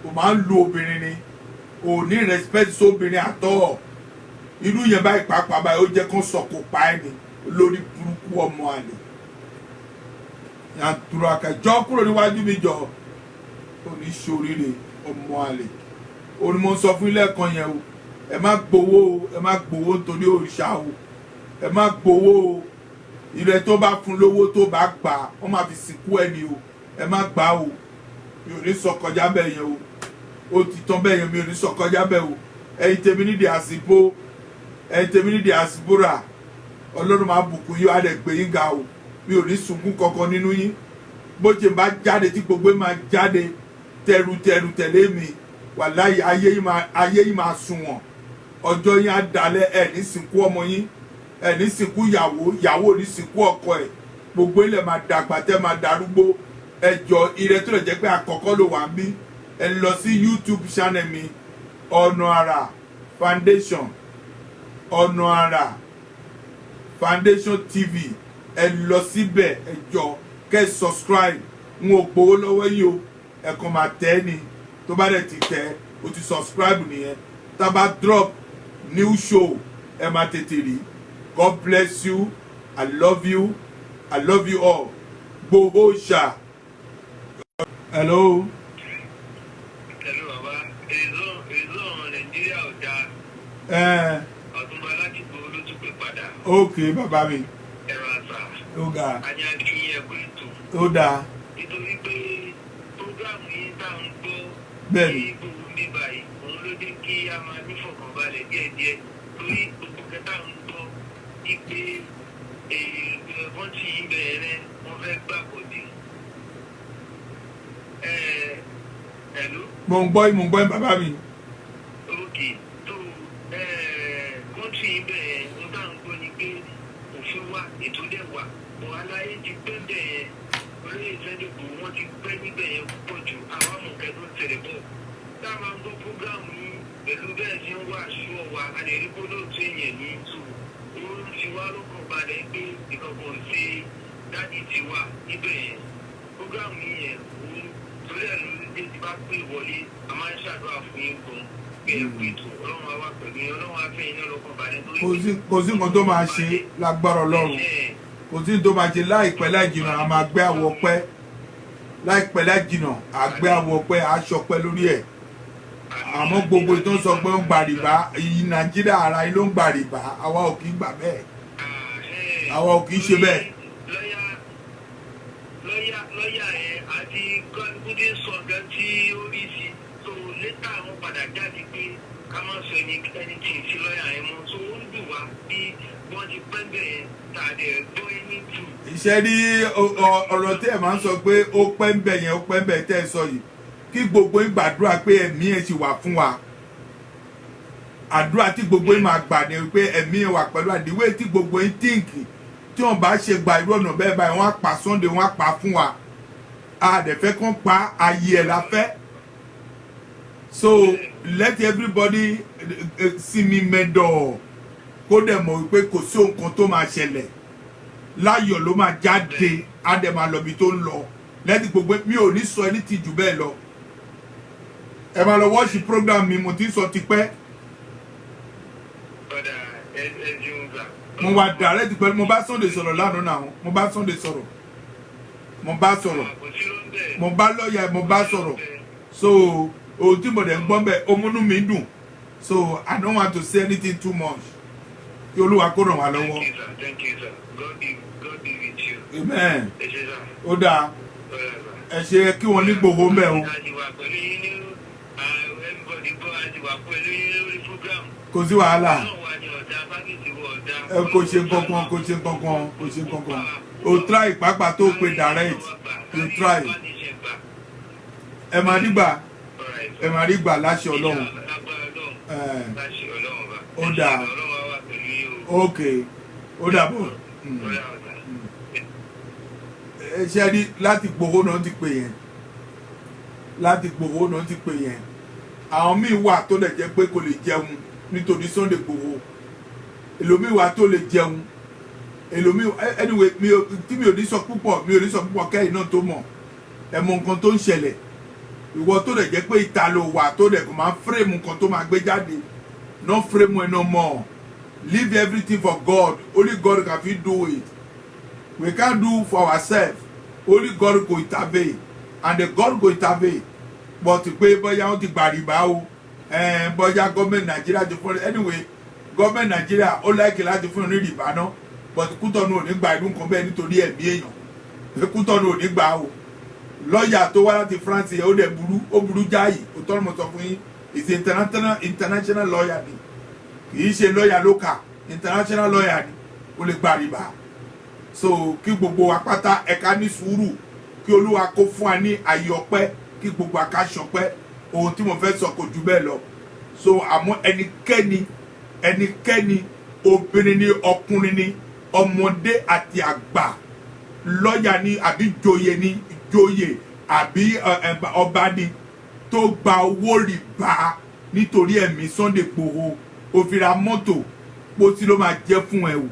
ó máa ń lu obìnrin ni ó ní respect sóbìnrin àtọ́ irú yẹn báyìí pàápàá báyìí ó jẹ́ kó sọ̀kò pa ẹ́ ni lórí burúkú ọmọ àlè yàtúrọ̀ àkàjọ́ kúrò níwájú mi jọ oníṣòríire ọmọ àlè òní mo ń sọ fún ilé ẹ̀kan yẹn o ẹ má gbowó nítorí òrìṣà o ẹ má gbowó o ilẹ̀ tó bá fún lówó tó bá gbà wọ́n máa fi sìnkú ẹni o ẹ má gbà o mi ò ní sọ kọjá bẹ́ẹ̀ yẹn o ó ti tán bẹ́ẹ̀ yẹn mi ò ní sọ kọjá bẹ́ẹ̀ o ẹ̀yin tèmi nídìí àsìbó ẹ̀yin tèmi nídìí àsìbóra ọlọ́run máa bùkún yín á dẹ̀ gbé yín ga o mi ò ní sunkún kankan nínú yín bó ṣe bá jáde tí gbogbo máa jáde tẹrutẹru tẹ̀lé mi wàláhì ayé yìí máa sunwọ̀n ọjọ́ yín á dalẹ̀ ẹ̀ ní sìnkú ọmọ yín ẹ̀ ní sìnkú ìyàwó ní sìnkú ọkọ ẹ̀ gbogbo ilẹ̀ máa dàgbà tẹ́ máa darúgbó ẹjọ́ ire tó lè jẹ́ pé àkọ́kọ́ ló wà mí ẹ lọ sí YouTube channel mi Ọ̀nà Àrà Foundation Ọ̀nà Àrà Foundation TV ẹ lọ síbẹ̀ ẹjọ́ kẹ́ subscribe n ò gbowó lọ́wọ́ yìí o ẹ kàn máa tẹ́ ẹ ní tó bá dẹ̀ ti tẹ́ o ti subscribe nìyẹn tá a bá drop new show ẹ máa tètè rí God bless you I love you all gbowó ṣá. Hello. Hello baba èso Nàìjíríà ò dáa ọ̀túnba láti gbowó ló tún pè padà. Ok bàbá mi. ẹ̀rọ àṣà. Ó ga. ajá kí ẹ̀kọ́ ètò. Ó dáa. nítorí pé programu yìí tá à ń gbọ́ Bẹ́ẹ̀ni. ní gbogbo bíbá yìí òun ló dé kí a máa nífọ̀kànbalẹ̀ díẹ̀díẹ̀ torí gbogbo kẹta ń gbọ́ ipe wọ́n ti bẹ̀rẹ̀ wọ́n fẹ́ gbàgbọ́dé. Hello. Mo ń gbọ́ bàbá mi. Ok tó kọ́ńtì bẹ́ẹ̀ ń bá ń gbọ́ ni pé òfin wa ètò dẹ̀ wà bọ̀ aláyé ti pẹ́ bẹ́ẹ̀ orí ìfẹ́dẹ̀kọ̀ wọ́n ti pẹ́ níbẹ̀ yẹn púpọ̀ jù àwọn amọ̀kẹ́ tó tẹ̀lé bọ̀ tá a máa ń gbọ́ prógráàmù yìí pẹ̀lú bẹ́ẹ̀ tí ń wá aṣọ wa àdéhùn kó lóòótọ́ èèyàn ní tù ó ń fi wá lọ́kàn balẹ̀ pé ìkọ̀kọ̀ ṣe dádì tiwa níbẹ̀ yẹn prógráàmù yìí yẹn òun torí ẹ̀ ló dé ti bá pè wọlé a máa ń ṣàdúrà fún yín gan pé ẹ pè tó ọlọ́run á wà pẹ̀lú yín ọlọ́run á fẹ́ yín náà lọ́kàn balẹ̀ torí Kò sí nǹkan tó máa ṣe lágbára Ọlọ́run kò sí tó máa ṣe láìpẹ́ láì jìnnà a máa gbé àwọ̀ pẹ́ láìpẹ́ láì jìnnà a gbé àwọ̀ pẹ́ aṣọ pẹ́ lórí ẹ̀ àmọ́ gbogbo tó ń sọ pé ń gbà rìbá ìyí Nàìjíríà ara yín ló ń gbà rìbá àwa ò kì í gbà bẹ́ẹ̀ àwa ò kì í ṣe bẹ́ẹ̀. lọ́yà ẹ̀ àti kúndé sọ gan tí ó rí sí tó létà wọn padà jáde pé ká má sọ ẹni tí ì sí lọ́yà ẹ̀ mọ́ tó ń dùn wá bí wọ́n ti pẹ́ bẹ̀rẹ̀ tàdé gbọ́ ẹni tù. Ìṣe rí ọ̀rọ̀ tí ẹ̀ máa ń sọ pé ó pẹ́ ń bẹ̀ yẹn ó pẹ́ ń bẹ̀ tẹ́ ẹ sọ yìí kí gbogbo yín gbàdúrà pé ẹ̀mí ẹ̀ sì wà fún wa àdúrà tí gbogbo yín máa gbà ní pé ẹ̀mí ẹ̀ wà pẹ̀lú àdìwé tí gbogbo yín tíǹkì tí wọ́n bá ṣe gba irú ọ̀nà bẹ́ẹ̀ báyìí wọ́n á pa Sunday wọ́n á pa fún wa àdẹ̀fẹ́ kan pa ayé ẹ̀ la fẹ́ so let everybody see me mẹ́dọ̀ kó dẹ̀ mọ̀ wípé kò sí nǹkan tó máa ṣẹlẹ̀ láyọ̀ ló máa jáde á dẹ̀ máa lọ bí tó ń lọ lẹ́yìn gbogbo mi ò ní sọ ẹni tí jù bẹ́ẹ̀ lọ ẹ máa lọ wọ́ọ̀ṣì program mi mo ti sọ tipẹ́ mo wà direct pẹ̀lú mo bá Sunday sọ̀rọ̀ lánàá náà mo bá Sunday sọ̀rọ̀ mo bá sọ̀rọ̀ mo bá lọ́ọ̀yà mo bá sọ̀rọ̀ so ohun tí mo dẹ̀ ń gbọ́ bẹ́ẹ̀ omúnú mi dùn so I don't want to say anything too much kí olúwa kó ràn wá lọ́wọ́. Thank you, sir. God be with you. Amen. Ẹ ṣé, sir. Ó dáa ẹ ṣe kí wọ́n ní gbogbo mẹ́ o. Kò sí wàhálà ẹ kò ṣe kankan kò ṣe kankan kò ṣe kankan o try pápá tó pe direct you try ẹ máa rí gbà láṣẹ Ọlọ́run ó dáa ok ó dàbọ̀ ṣe rí láti gbowó náà ti pè yẹn àwọn míì wà tó lè jẹ́ pé kò lè jẹun nítorí Sunday Igboho èlòmíì wà tó lè jẹun èlòmíì anyway tí mi ò ní sọ púpọ̀ kẹ́yìn náà tó mọ̀ ẹ mọ nǹkan tó ń ṣẹlẹ̀ ìwọ tó lè jẹ́ pé ìta ló wà tó lè kò máa frame nǹkan tó máa gbé jáde no frame ẹ no more leave everything for God only God can fit do it. We can't do for ourselves. Only God go intervene, and the God go intervene. But pé bóyá wọ́n ti gba rìbá o, bóyá government Nigeria ti fún anyway government Nigeria ó like láti fún ní rìbá náà, but Kútọ̀nù ò ní gba irú nǹkan bẹ́ẹ̀ nítorí ẹ̀mí èèyàn. Kútọ̀nù ò ní gba o. Lọ́ọ̀yà tó wá láti France yẹn ó dẹ̀ burú jáì. Òtọ́ ni mo sọ fún yín, is international lawyer ni. Kì í ṣe lawyer local, international lawyer ni. Ó lè gba rìbá. So kí gbogbo wa pátá ẹ̀ka ní sùúrù kí olúwa kó fún wa ní ayé ọpẹ́ kí gbogbo àká ṣọpẹ́ ohun tí mo fẹ́ sọ kò jù bẹ́ẹ̀ lọ. So àmọ́ ẹnikẹ́ni obìnrin ni ọkùnrin ni ọmọdé àti àgbà lọ́ọ̀yà ni àbí joyè àbí ọba ni tó gba owó rìbá nítorí ẹ̀mí Sunday Igboho ó fi ra mọ́tò pósí ló máa jẹ́ fún ẹ o.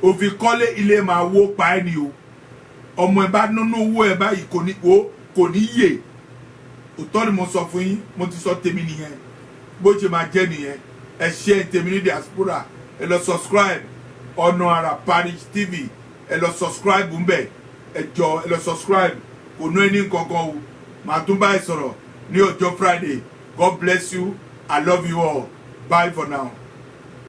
Òfin kọ́lé ilé máa wó pa ẹni o ọmọ ẹ bá nínú owó ẹ báyìí kò ní yè òótọ́ ni mo sọ fún yín mo ti sọ tèmi nìyẹn bó ṣe máa jẹ́ nìyẹn ẹ ṣe tèmi ní diaspora ẹ lọ subscribe Ọ̀nà Àrà Parish TV ẹ lọ subscribe ńbẹ̀ ẹ jọ ẹ lọ subscribe kò ná ẹni kankan o màá tún báyìí sọ̀rọ̀ ní ọjọ́ Friday God bless you I love you all bye for now.